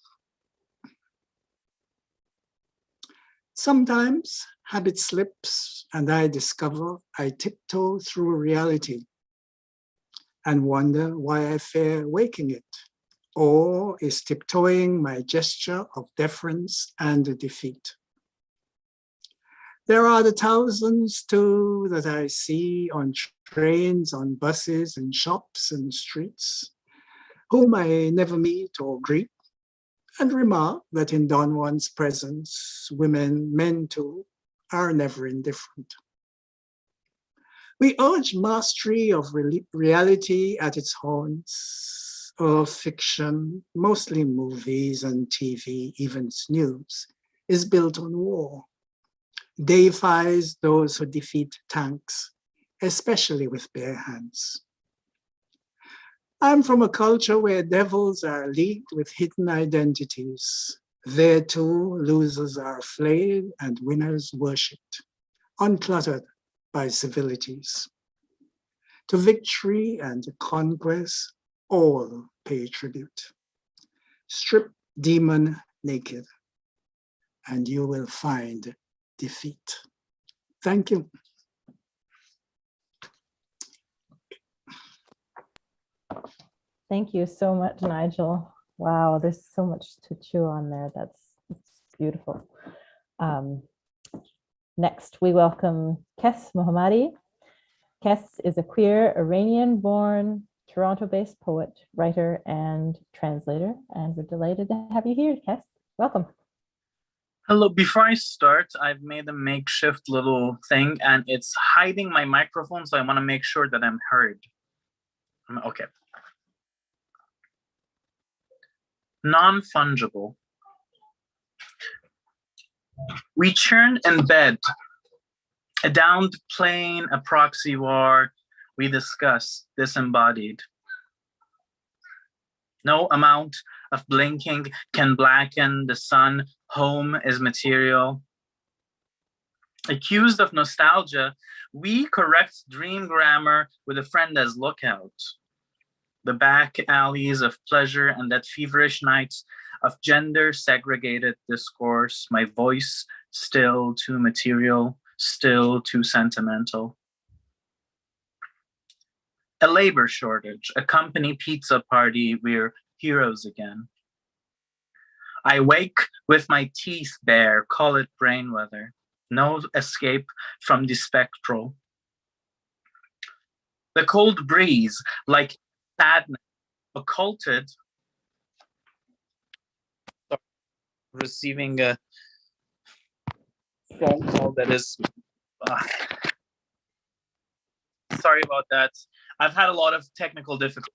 Sometimes habit slips and I discover I tiptoe through reality and wonder why I fear waking it, or is tiptoeing my gesture of deference and defeat. There are the thousands too that I see on trains, on buses, in shops and streets, whom I never meet or greet, and remark that in Don Juan's presence, women, men too, are never indifferent. We urge mastery of reality at its haunts, of fiction, mostly movies and TV, even news, is built on war. Deifies those who defeat tanks, especially with bare hands. I'm from a culture where devils are leagued with hidden identities. There too, losers are flayed and winners worshipped, uncluttered by civilities. To victory and conquest, all pay tribute. Strip demon naked, and you will find defeat. Thank you. Thank you so much, Nigel. Wow, there's so much to chew on there. That's beautiful. Next, we welcome Kes Mohammadi. Kes is a queer Iranian-born, Toronto-based poet, writer, and translator, and we're delighted to have you here, Kes. Welcome. Hello, before I start, I've made a makeshift little thing and it's hiding my microphone, so I want to make sure that I'm heard. Okay. Non-fungible. We churn in bed, a downed plane, a proxy war, we discuss disembodied. No amount of blinking can blacken the sun, home is material. Accused of nostalgia, we correct dream grammar with a friend as lookout. The back alleys of pleasure and that feverish nights of gender-segregated discourse, my voice still too material, still too sentimental. A labor shortage, a company pizza party, we're heroes again. I wake with my teeth bare, call it brain weather. No escape from the spectral. The cold breeze, like sadness, occulted, receiving a phone call that is, sorry about that. I've had a lot of technical difficulties.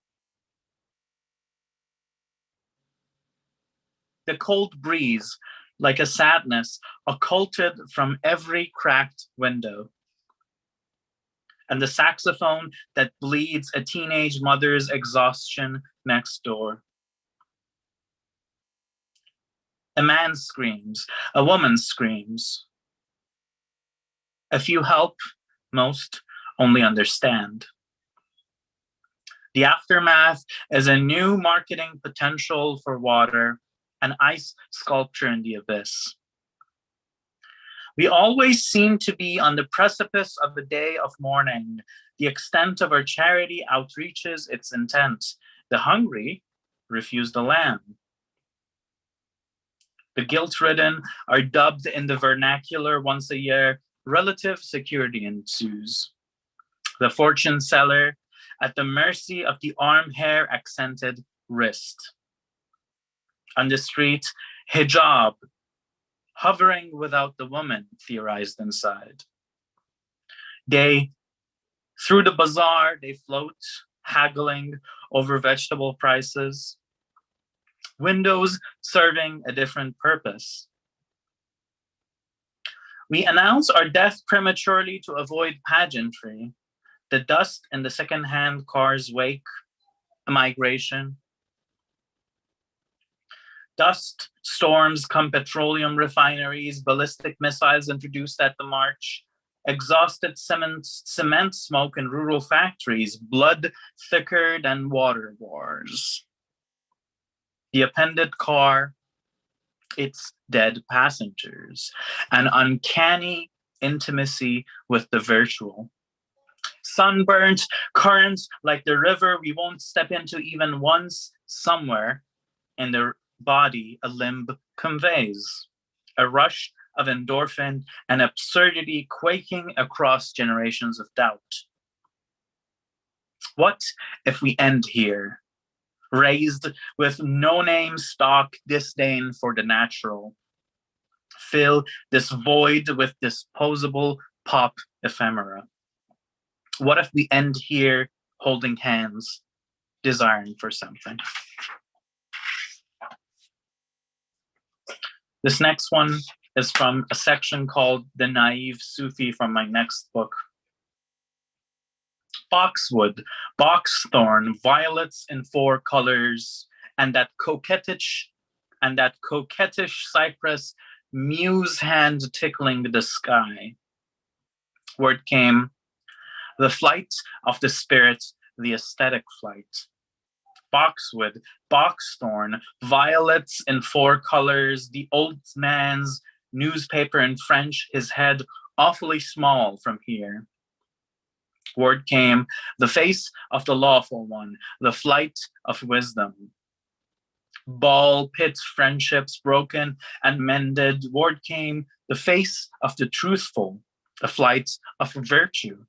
The cold breeze, like a sadness, occulted from every cracked window. And the saxophone that bleeds a teenage mother's exhaustion next door. A man screams, a woman screams. A few help, most only understand. The aftermath is a new marketing potential for water, an ice sculpture in the abyss. We always seem to be on the precipice of a day of mourning. The extent of our charity outreaches its intent. The hungry refuse the lamb. The guilt-ridden are dubbed in the vernacular once a year. Relative security ensues. The fortune seller at the mercy of the arm-hair accented wrist. On the street, hijab, hovering without the woman theorized inside. Through the bazaar, they float, haggling over vegetable prices. Windows serving a different purpose. We announce our death prematurely to avoid pageantry. The dust in the second-hand car's wake, a migration. Dust storms come petroleum refineries, ballistic missiles introduced at the march, exhausted cement smoke in rural factories, blood thicker than water wars. The appended car, its dead passengers, an uncanny intimacy with the virtual. Sunburnt currents like the river we won't step into even once, somewhere in the body a limb conveys. A rush of endorphin and absurdity quaking across generations of doubt. What if we end here? Raised with no-name stock disdain for the natural. Fill this void with disposable pop ephemera. What if we end here holding hands, desiring for something? This next one is from a section called The Naive Sufi from my next book. Boxwood, boxthorn, violets in 4 colors, and that coquettish cypress, muse hand tickling the sky. Word came, the flight of the spirit, the aesthetic flight. Boxwood, boxthorn, violets in 4 colors, the old man's newspaper in French, his head awfully small from here. Word came, the face of the lawful one, the flight of wisdom. Ball pits, friendships broken and mended. Word came, the face of the truthful, the flight of virtue.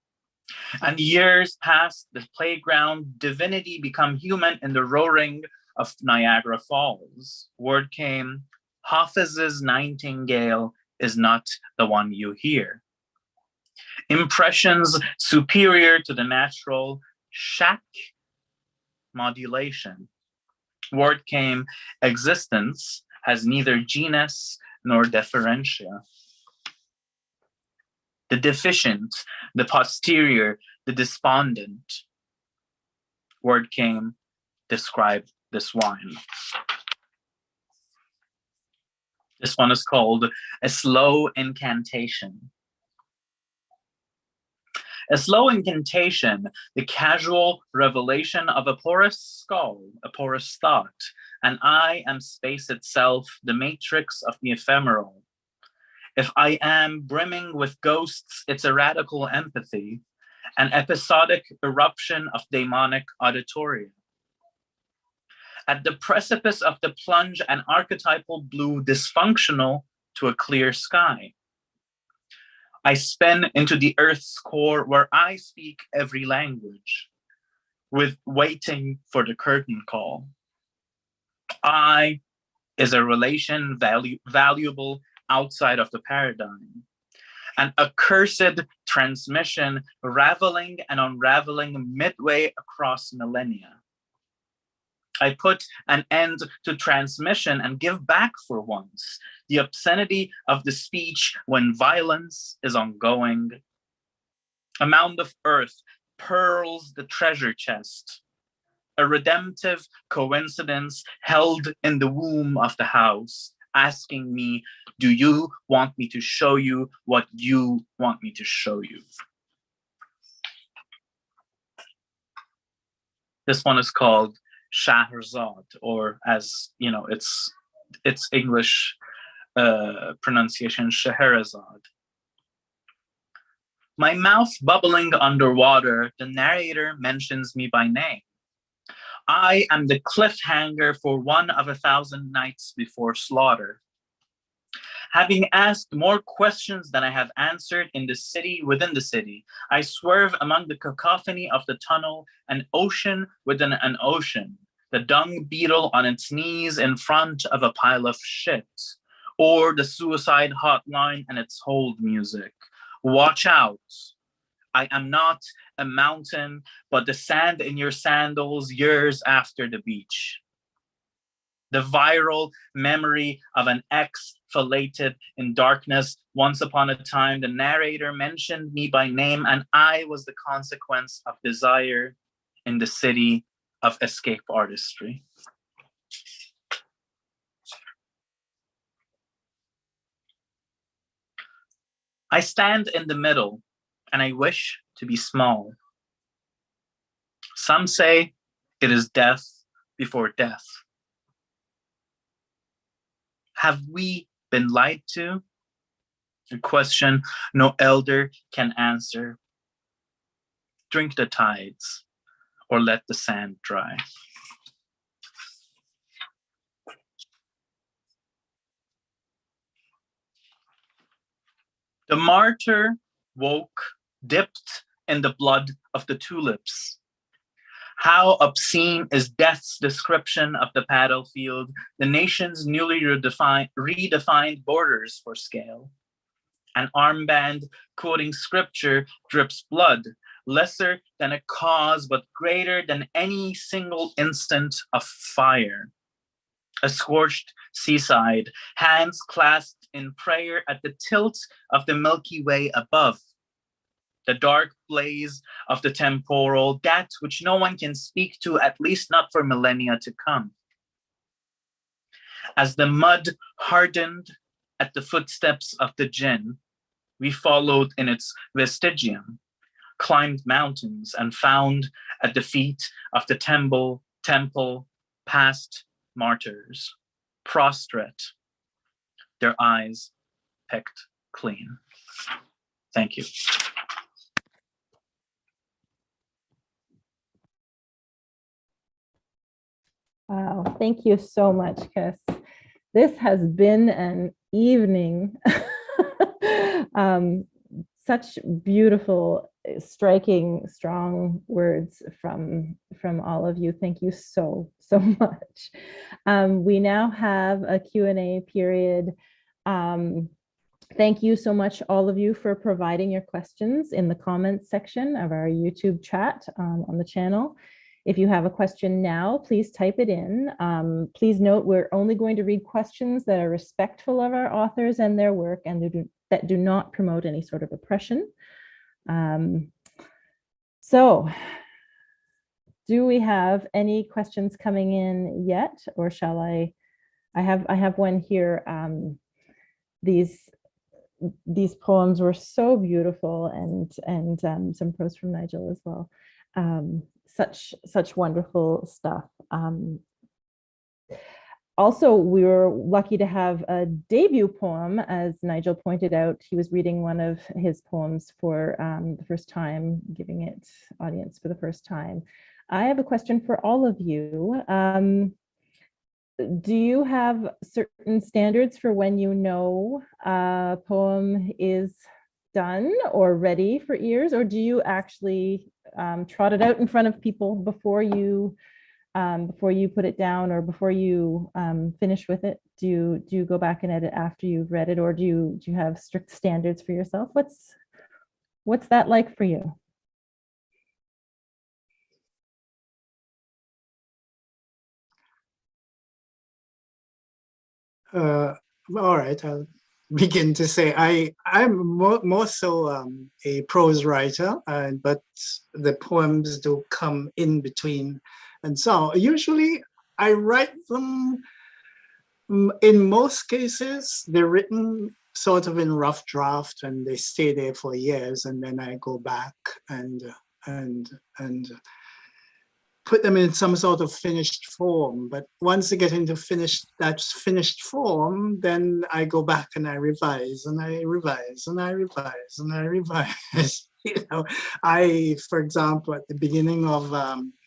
And years passed, the playground, divinity become human in the roaring of Niagara Falls. Word came, Hafiz's nightingale is not the one you hear. Impressions superior to the natural, shack modulation. Word came, existence has neither genus nor differentia. The deficient, the posterior, the despondent. Word came, describe this wine. This one is called A Slow Incantation. A slow incantation, the casual revelation of a porous skull, a porous thought, and I am space itself, the matrix of the ephemeral. If I am brimming with ghosts, it's a radical empathy, an episodic eruption of demonic auditoria. At the precipice of the plunge, an archetypal blue dysfunctional to a clear sky. I spin into the earth's core where I speak every language, with waiting for the curtain call. I is a relation valuable outside of the paradigm, an accursed transmission raveling and unraveling midway across millennia. I put an end to transmission and give back for once the obscenity of the speech when violence is ongoing. A mound of earth pearls the treasure chest, a redemptive coincidence held in the womb of the house, asking me, do you want me to show you what you want me to show you? This one is called Shahrazad, or as you know, its English pronunciation, Scheherazade. My mouth bubbling underwater, the narrator mentions me by name. I am the cliffhanger for one of 1,000 nights before slaughter. Having asked more questions than I have answered in the city within the city, I swerve among the cacophony of the tunnel, an ocean within an ocean, the dung beetle on its knees in front of a pile of shit, or the suicide hotline and its hold music. Watch out. I am not a mountain, but the sand in your sandals years after the beach. The viral memory of an ex filleted in darkness. Once upon a time, the narrator mentioned me by name, and I was the consequence of desire in the city of escape artistry. I stand in the middle, and I wish to be small. Some say it is death before death. Have we been lied to? A question no elder can answer. Drink the tides, or let the sand dry. The martyr woke, dipped in the blood of the tulips. How obscene is death's description of the battlefield, the nation's newly redefined borders for scale. An armband quoting scripture drips blood, lesser than a cause, but greater than any single instant of fire. A scorched seaside, hands clasped in prayer at the tilt of the Milky Way above. The dark blaze of the temporal, that which no one can speak to, at least not for millennia to come. As the mud hardened at the footsteps of the jinn, we followed in its vestigium, climbed mountains, and found at the feet of the temple past martyrs, prostrate, their eyes picked clean. Thank you. Wow, thank you so much, Kes. This has been an evening. Such beautiful, striking, strong words from all of you. Thank you so much. We now have a Q&A period. Thank you so much, all of you, for providing your questions in the comments section of our YouTube chat on the channel. If you have a question now, please type it in. Please note we're only going to read questions that are respectful of our authors and their work and that do not promote any sort of oppression. So, do we have any questions coming in yet, or shall I have one here. These poems were so beautiful, and some prose from Nigel as well. Such wonderful stuff. Also, we were lucky to have a debut poem. As Nigel pointed out, he was reading one of his poems for the first time, giving it audience for the first time. I have a question for all of you. Do you have certain standards for when you know a poem is done or ready for ears, or do you actually trot it out in front of people before you put it down, or before you finish with it? Do you go back and edit after you've read it, or do you have strict standards for yourself? What's that like for you? All right, I'll begin to say I'm more so a prose writer, but the poems do come in between. And so usually I write them, in most cases, they're written sort of in rough draft and they stay there for years, and then I go back and put them in some sort of finished form. But once they get into that finished form, then I go back and I revise and I revise and I revise and I revise. You know, for example, at the beginning of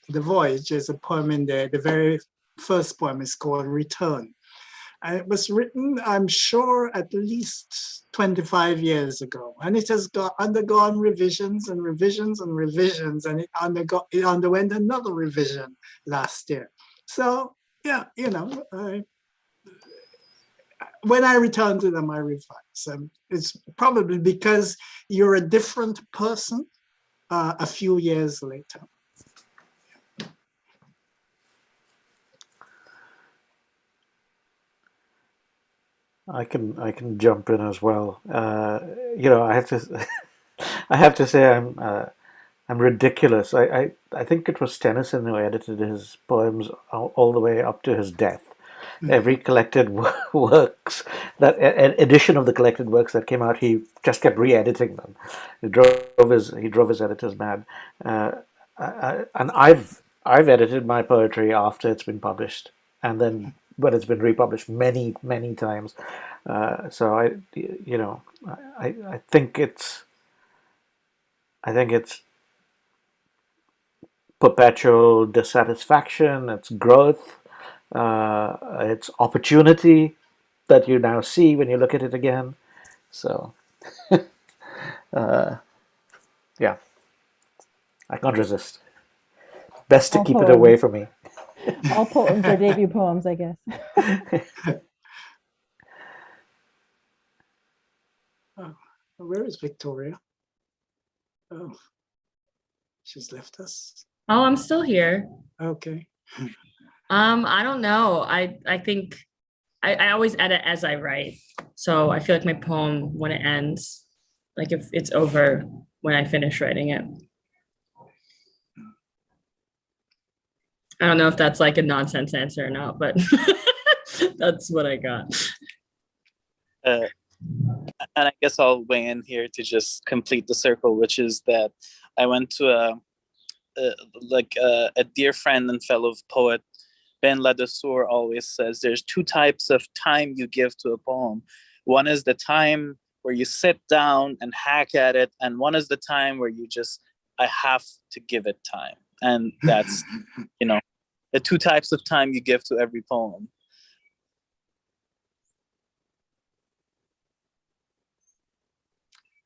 The Voyage, there's a poem in there. The very first poem is called Return. And it was written, I'm sure, at least 25 years ago. And it has undergone revisions and revisions and revisions, and it underwent another revision last year. So, yeah, you know, when I return to them, I revise. It's probably because you're a different person a few years later. I can jump in as well. You know, I have to say I'm ridiculous. I think it was Tennyson who edited his poems all the way up to his death. Every collected works, that edition of the collected works that came out, he just kept re-editing them. He drove his editors mad. And I've edited my poetry after it's been published, and then when it's been republished many times. So I think it's perpetual dissatisfaction. It's growth. It's opportunity that you now see when you look at it again. So, yeah, I can't resist. Best to All keep poems. it away from me. All poems are debut poems, I guess. Where is Victoria? Oh. She's left us. Oh, I'm still here. Okay. I don't know. I think I always edit as I write. So I feel like my poem, when it ends, like if it's over when I finish writing it. I don't know if that's like a nonsense answer or not, but that's what I got. And I guess I'll weigh in here to just complete the circle, which is that I went to a dear friend and fellow poet, Ben Ladessour, always says there's two types of time you give to a poem. One is the time where you sit down and hack at it, and one is the time where you just, I have to give it time. And that's, the two types of time you give to every poem.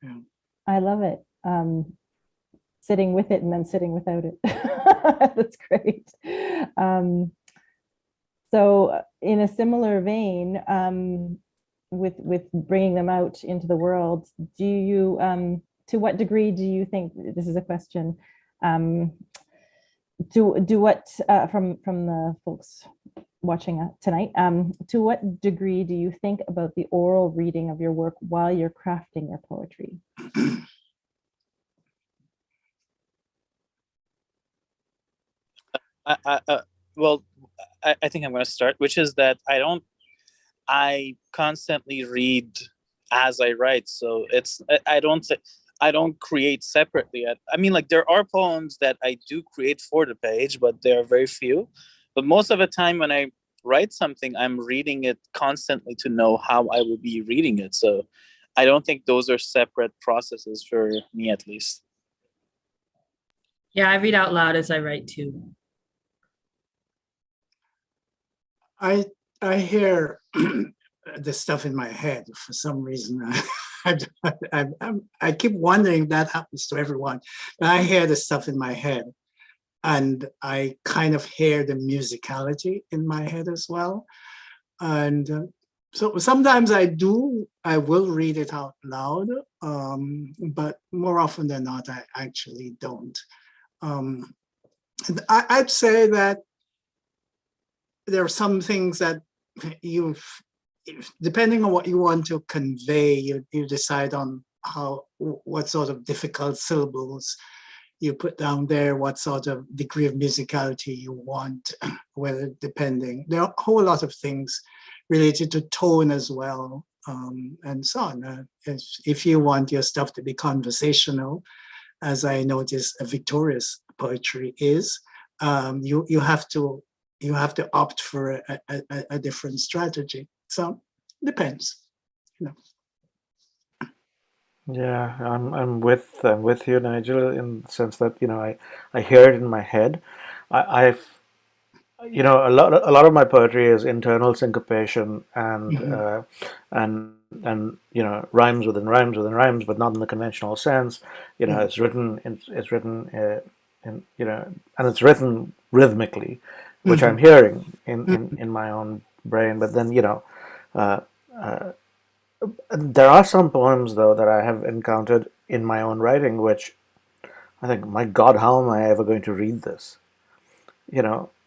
Yeah. I love it. Sitting with it and then sitting without it. That's great. So in a similar vein, with bringing them out into the world, do you, to what degree do you think, this is a question, do what, from the folks watching tonight, to what degree do you think about the oral reading of your work while you're crafting your poetry? I think I'm going to start, which is that I constantly read as I write. So I don't create separately. I mean, like there are poems that I do create for the page, but there are very few. But most of the time when I write something, I'm reading it constantly to know how I will be reading it. So I don't think those are separate processes for me, at least. Yeah, I read out loud as I write too. I hear the stuff in my head for some reason. I keep wondering if that happens to everyone. But I hear the stuff in my head, and I kind of hear the musicality in my head as well. And so sometimes I will read it out loud, but more often than not, I actually don't. I'd say that there are some things that depending on what you want to convey, you decide on what sort of difficult syllables you put down there, what sort of degree of musicality you want, whether depending. There are a whole lot of things related to tone as well, and so on. If you want your stuff to be conversational, as I noticed Victoria's poetry is, you have to opt for a different strategy. So depends, Yeah, I'm with you, Nigel, in the sense that I hear it in my head. I've a lot of my poetry is internal syncopation and and rhymes within rhymes within rhymes, but not in the conventional sense. It's written and it's written rhythmically, which I'm hearing in my own brain. But then there are some poems though that I have encountered in my own writing, which I think, my God, how am I ever going to read this?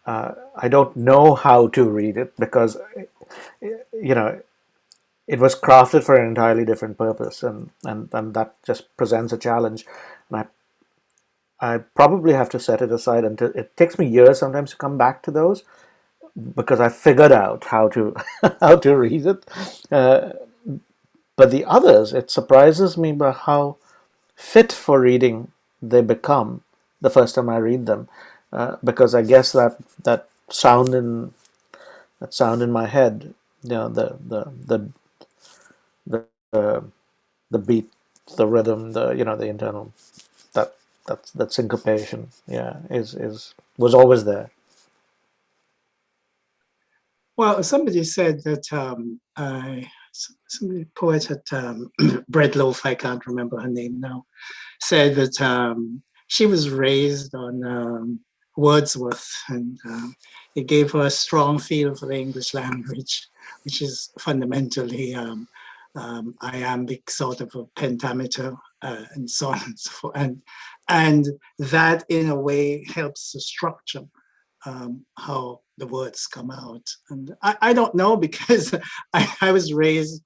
I don't know how to read it because, it was crafted for an entirely different purpose, and that just presents a challenge. And I probably have to set it aside until it takes me years sometimes to come back to those, because I figured out how to how to read it. But the others, it surprises me by how fit for reading they become the first time I read them, because I guess that sound in my head, the beat, the rhythm, the internal, that syncopation, was always there. Well, somebody said that some poet at Bread Loaf, I can't remember her name now, said that she was raised on Wordsworth, and it gave her a strong feel for the English language, which is fundamentally iambic sort of a pentameter, and so on and so forth. And that, in a way, helps to structure how the words come out. And I don't know, because I was raised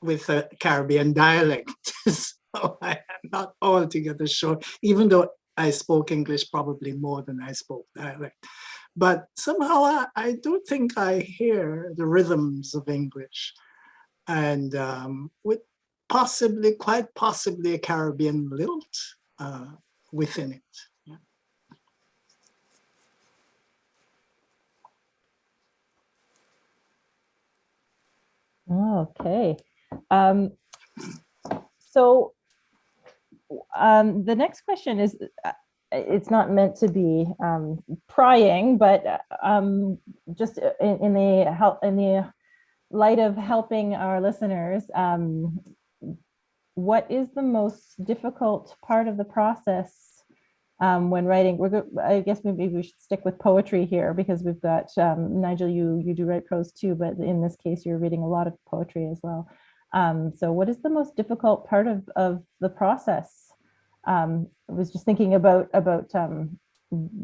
with a Caribbean dialect, so I am not altogether sure, even though I spoke English probably more than I spoke dialect. But somehow I do think I hear the rhythms of English, and with quite possibly a Caribbean lilt within it. Yeah. Okay. So the next question is, it's not meant to be prying, but just in the light of helping our listeners, what is the most difficult part of the process when writing? I guess maybe we should stick with poetry here, because we've got Nigel, you do write prose too, but in this case, you're reading a lot of poetry as well. So what is the most difficult part of the process? I was just thinking about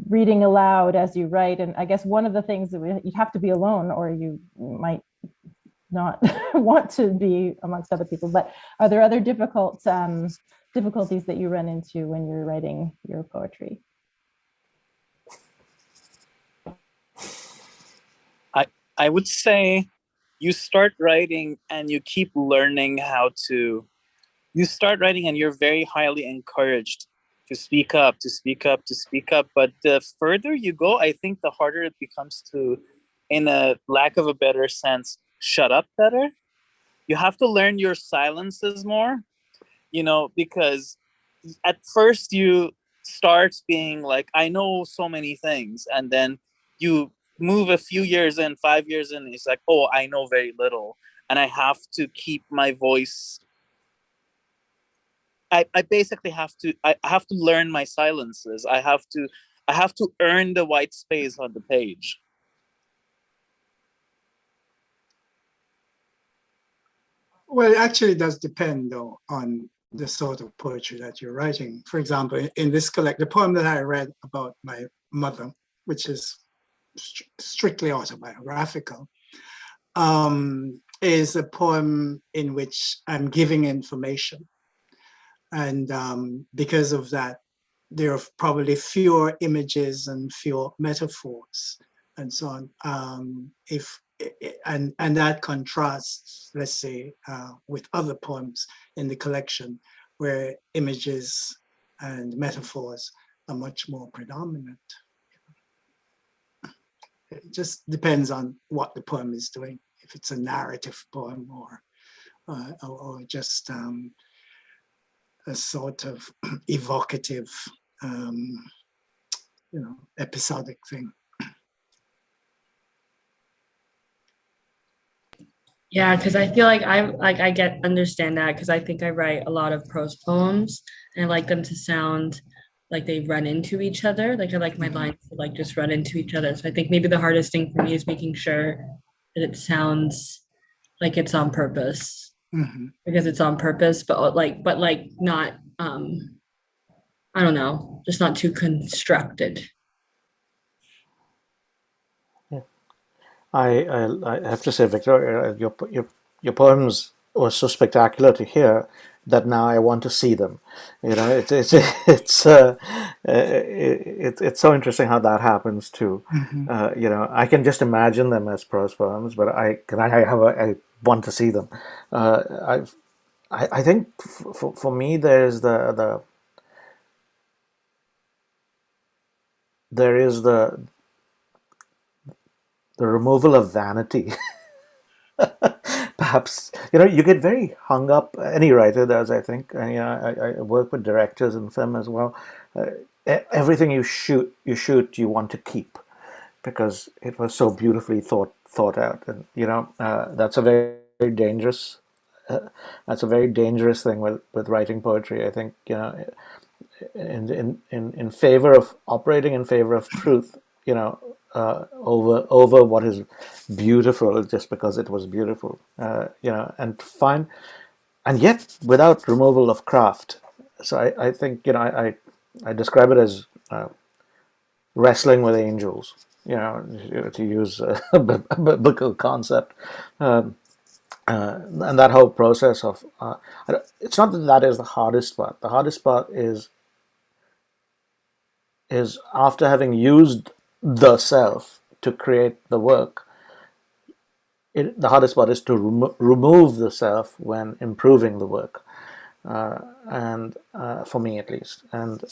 reading aloud as you write. And I guess one of the things that you have to be alone, or you might not want to be amongst other people, but are there other difficulties that you run into when you're writing your poetry? I would say you start writing and you keep learning you start writing and you're very highly encouraged to speak up. But the further you go, I think the harder it becomes to, in a lack of a better sense, shut up better. You have to learn your silences more, because at first you start being like, I know so many things. And then you move a few years in, 5 years in, it's like, oh, I know very little. And I have to keep my voice. I basically have to learn my silences. I have to earn the white space on the page. Well, it actually does depend, though, on the sort of poetry that you're writing. For example, in this the poem that I read about my mother, which is strictly autobiographical, is a poem in which I'm giving information. And because of that, there are probably fewer images and fewer metaphors and so on. And that contrasts, let's say, with other poems in the collection where images and metaphors are much more predominant. It just depends on what the poem is doing. If it's a narrative poem or just a sort of evocative, episodic thing. Yeah, because I feel like I understand that, because I think I write a lot of prose poems and I like them to sound like they run into each other. Like I like my lines to like just run into each other. So I think maybe the hardest thing for me is making sure that it sounds like it's on purpose. Because it's on purpose, but not I don't know, just not too constructed. I have to say, Victor, your poems were so spectacular to hear that now I want to see them. It's so interesting how that happens too. I can just imagine them as prose poems, but I want to see them. I think for me there's the removal of vanity. Perhaps you get very hung up. Any writer does, I think. And I work with directors in film as well. Everything you shoot, you want to keep because it was so beautifully thought out. And that's a very, very dangerous. That's a very dangerous thing with writing poetry. I think in favor of operating in favor of truth. Over what is beautiful just because it was beautiful, and yet without removal of craft. So I think I I describe it as wrestling with angels. To use a biblical concept. And that whole process of it's not that that is the hardest part. The hardest part is after having used the self to create the work, the hardest part is to remove the self when improving the work, and for me at least. And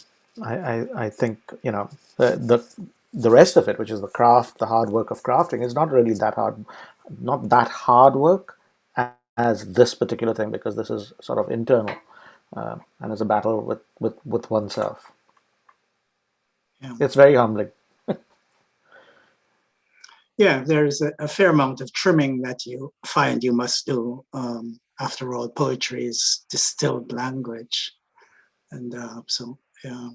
I think the rest of it, which is the craft, the hard work of crafting, is not really that hard, not that hard work as this particular thing, because this is sort of internal, and it's a battle with oneself. Yeah. It's very humbling. Yeah, there's a fair amount of trimming that you find you must do. After all, poetry is distilled language, and so yeah.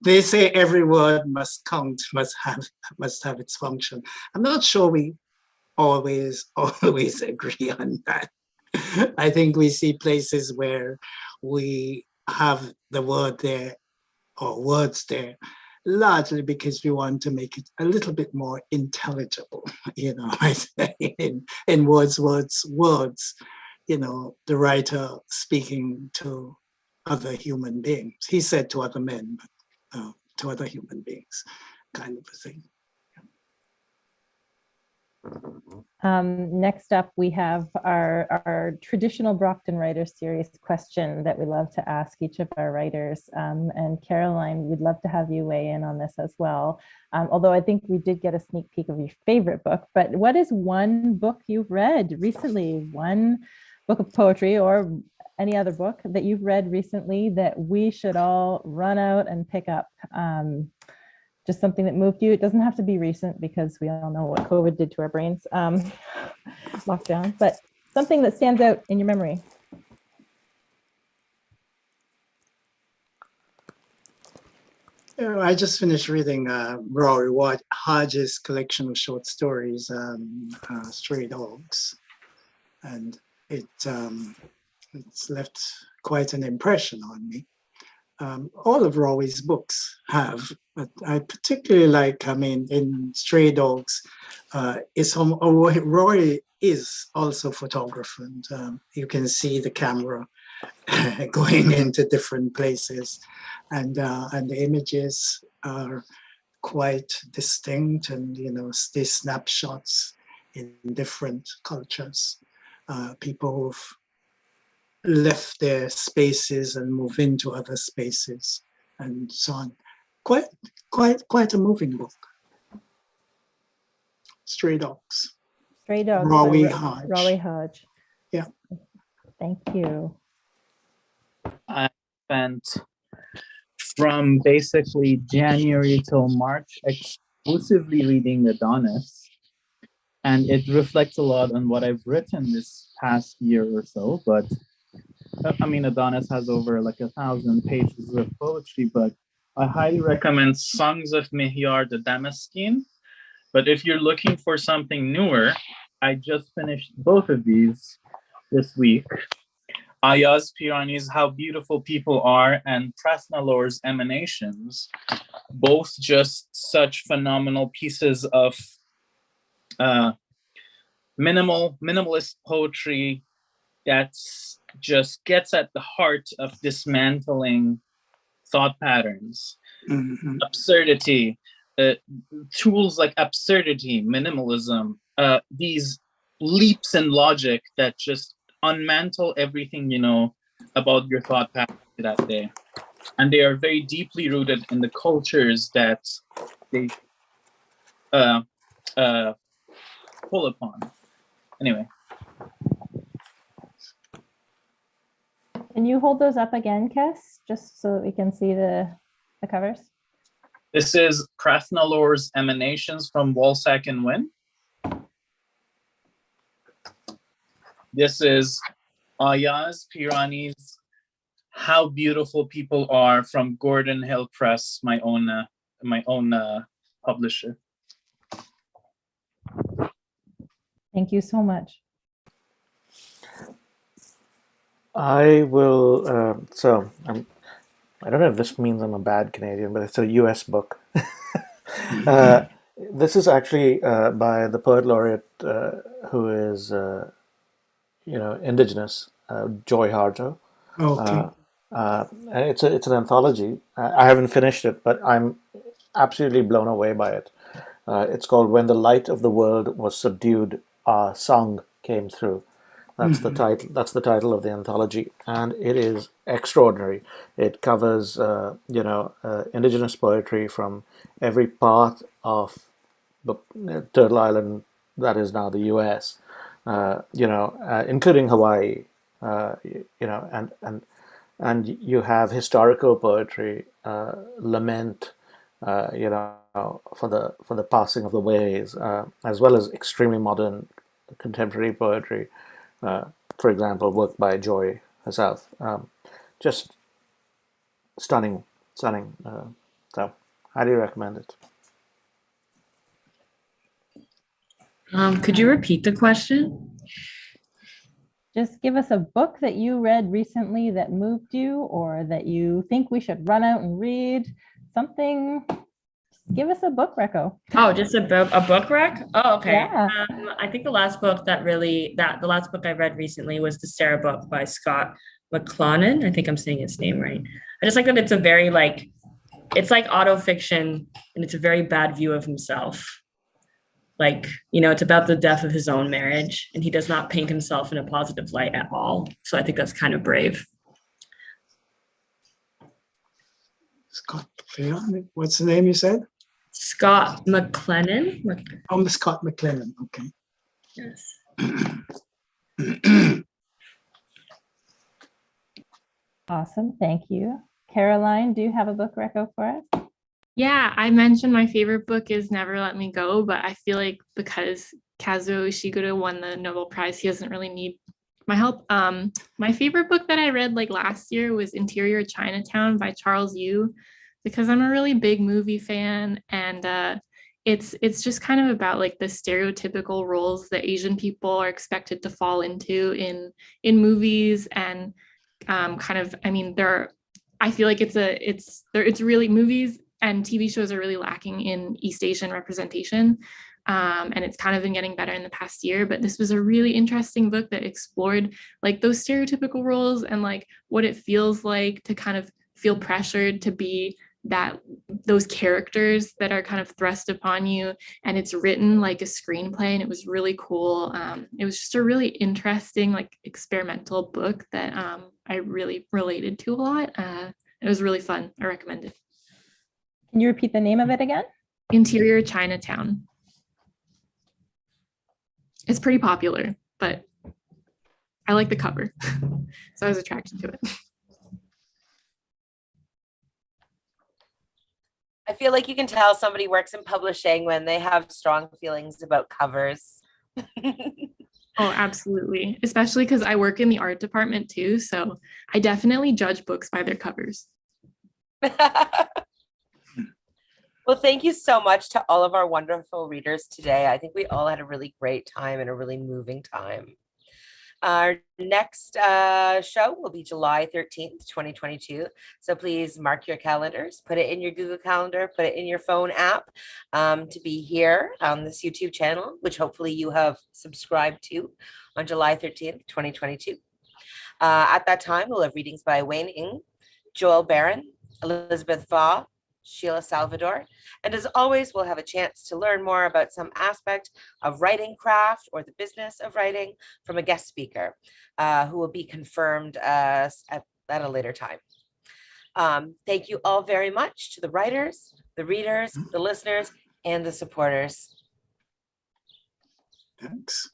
They say every word must count, must have its function. I'm not sure we always agree on that. I think we see places where we have the word there or words there largely because we want to make it a little bit more intelligible. I say in words, the writer speaking to other human beings. He said to other men, but to other human beings, kind of a thing. Next up, we have our traditional Brockton Writers Series question that we love to ask each of our writers. And Caroline, we'd love to have you weigh in on this as well. Although I think we did get a sneak peek of your favorite book, but what is one book you've read recently? One book of poetry or any other book that you've read recently that we should all run out and pick up? Just something that moved you. It doesn't have to be recent because we all know what COVID did to our brains, lockdown, but something that stands out in your memory. I just finished reading Rory Hodge's collection of short stories, Stray Dogs, and it's left quite an impression on me. All of Rory's books have, but I particularly like, in Stray Dogs, Rory is also a photographer, and you can see the camera going into different places, and the images are quite distinct, and these snapshots in different cultures, people who've left their spaces and move into other spaces and so on. Quite a moving book. Stray Dogs. Stray Dogs. Rory Hodge. Rory Hodge. Yeah. Thank you. I spent from basically January till March exclusively reading Adonis, and it reflects a lot on what I've written this past year or so. But Adonis has over 1,000 pages of poetry, but I highly recommend Songs of Mihyar the Damascene. But if you're looking for something newer, I just finished both of these this week. Ayaz Pirani's How Beautiful People Are and Prasnalor's Emanations, both just such phenomenal pieces of minimalist poetry that just gets at the heart of dismantling thought patterns, absurdity, tools like absurdity, minimalism, these leaps in logic that just unmantle everything you know about your thought pattern that day. And they are very deeply rooted in the cultures that they pull upon. Anyway. Can you hold those up again, Kes, just so we can see the covers? This is Prasnalor's Emanations from Walsack and Wynn. This is Ayaz Pirani's How Beautiful People Are from Gordon Hill Press, my own publisher. Thank you so much. I will. I don't know if this means I'm a bad Canadian, but it's a US book. This is actually by the poet laureate who is, Indigenous, Joy Harjo. Okay. And it's an anthology. I haven't finished it, but I'm absolutely blown away by it. It's called "When the Light of the World Was Subdued, Our Song Came Through." That's the title. That's the title of the anthology, and it is extraordinary. It covers, indigenous poetry from every part of the Turtle Island that is now the U.S. Including Hawaii. And you have historical poetry, lament, for the passing of the ways, as well as extremely modern contemporary poetry. For example, work by Joy herself. Just stunning, stunning. So, highly recommend it. Could you repeat the question? Just give us a book that you read recently that moved you, or that you think we should run out and read. Something. Give us a book, Reco. Oh, just a book rec? Oh, okay. Yeah. I think the last book the last book I read recently was the Sarah book by Scott Mcclonnen. I think I'm saying his name right. I just like that it's a very it's like autofiction, and it's a very bad view of himself. It's about the death of his own marriage, and he does not paint himself in a positive light at all. So I think that's kind of brave. Scott, what's the name you said? Scott McClellan. Oh, Scott McClellan. Okay. Yes. Awesome. Thank you. Caroline, do you have a book reco for us? Yeah, I mentioned my favorite book is Never Let Me Go, but I feel like because Kazuo Ishiguro won the Nobel Prize, he doesn't really need my help. My favorite book that I read last year was Interior Chinatown by Charles Yu, because I'm a really big movie fan, and it's just kind of about the stereotypical roles that Asian people are expected to fall into in movies, and I feel like it's really, movies and TV shows are really lacking in East Asian representation. And it's kind of been getting better in the past year, but this was a really interesting book that explored those stereotypical roles and what it feels like to kind of feel pressured to be those characters that are kind of thrust upon you. And it's written like a screenplay, and it was really cool. It was just a really interesting, experimental book that I really related to a lot. It was really fun. I recommend it. Can you repeat the name of it again? Interior Chinatown. It's pretty popular, but I like the cover, so I was attracted to it. I feel like you can tell somebody works in publishing when they have strong feelings about covers. Oh, absolutely. Especially because I work in the art department too, so I definitely judge books by their covers. Well, thank you so much to all of our wonderful readers today. I think we all had a really great time and a really moving time. Our next show will be July 13th, 2022. So please mark your calendars, put it in your Google Calendar, put it in your phone app to be here on this YouTube channel, which hopefully you have subscribed to on July 13th, 2022. At that time, we'll have readings by Wayne Ng, Joel Barron, Elizabeth Vaugh, Sheila Salvador. And as always, we'll have a chance to learn more about some aspect of writing craft or the business of writing from a guest speaker who will be confirmed at a later time. Thank you all very much to the writers, the readers, the listeners, and the supporters. Thanks.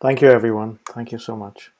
Thank you, everyone. Thank you so much.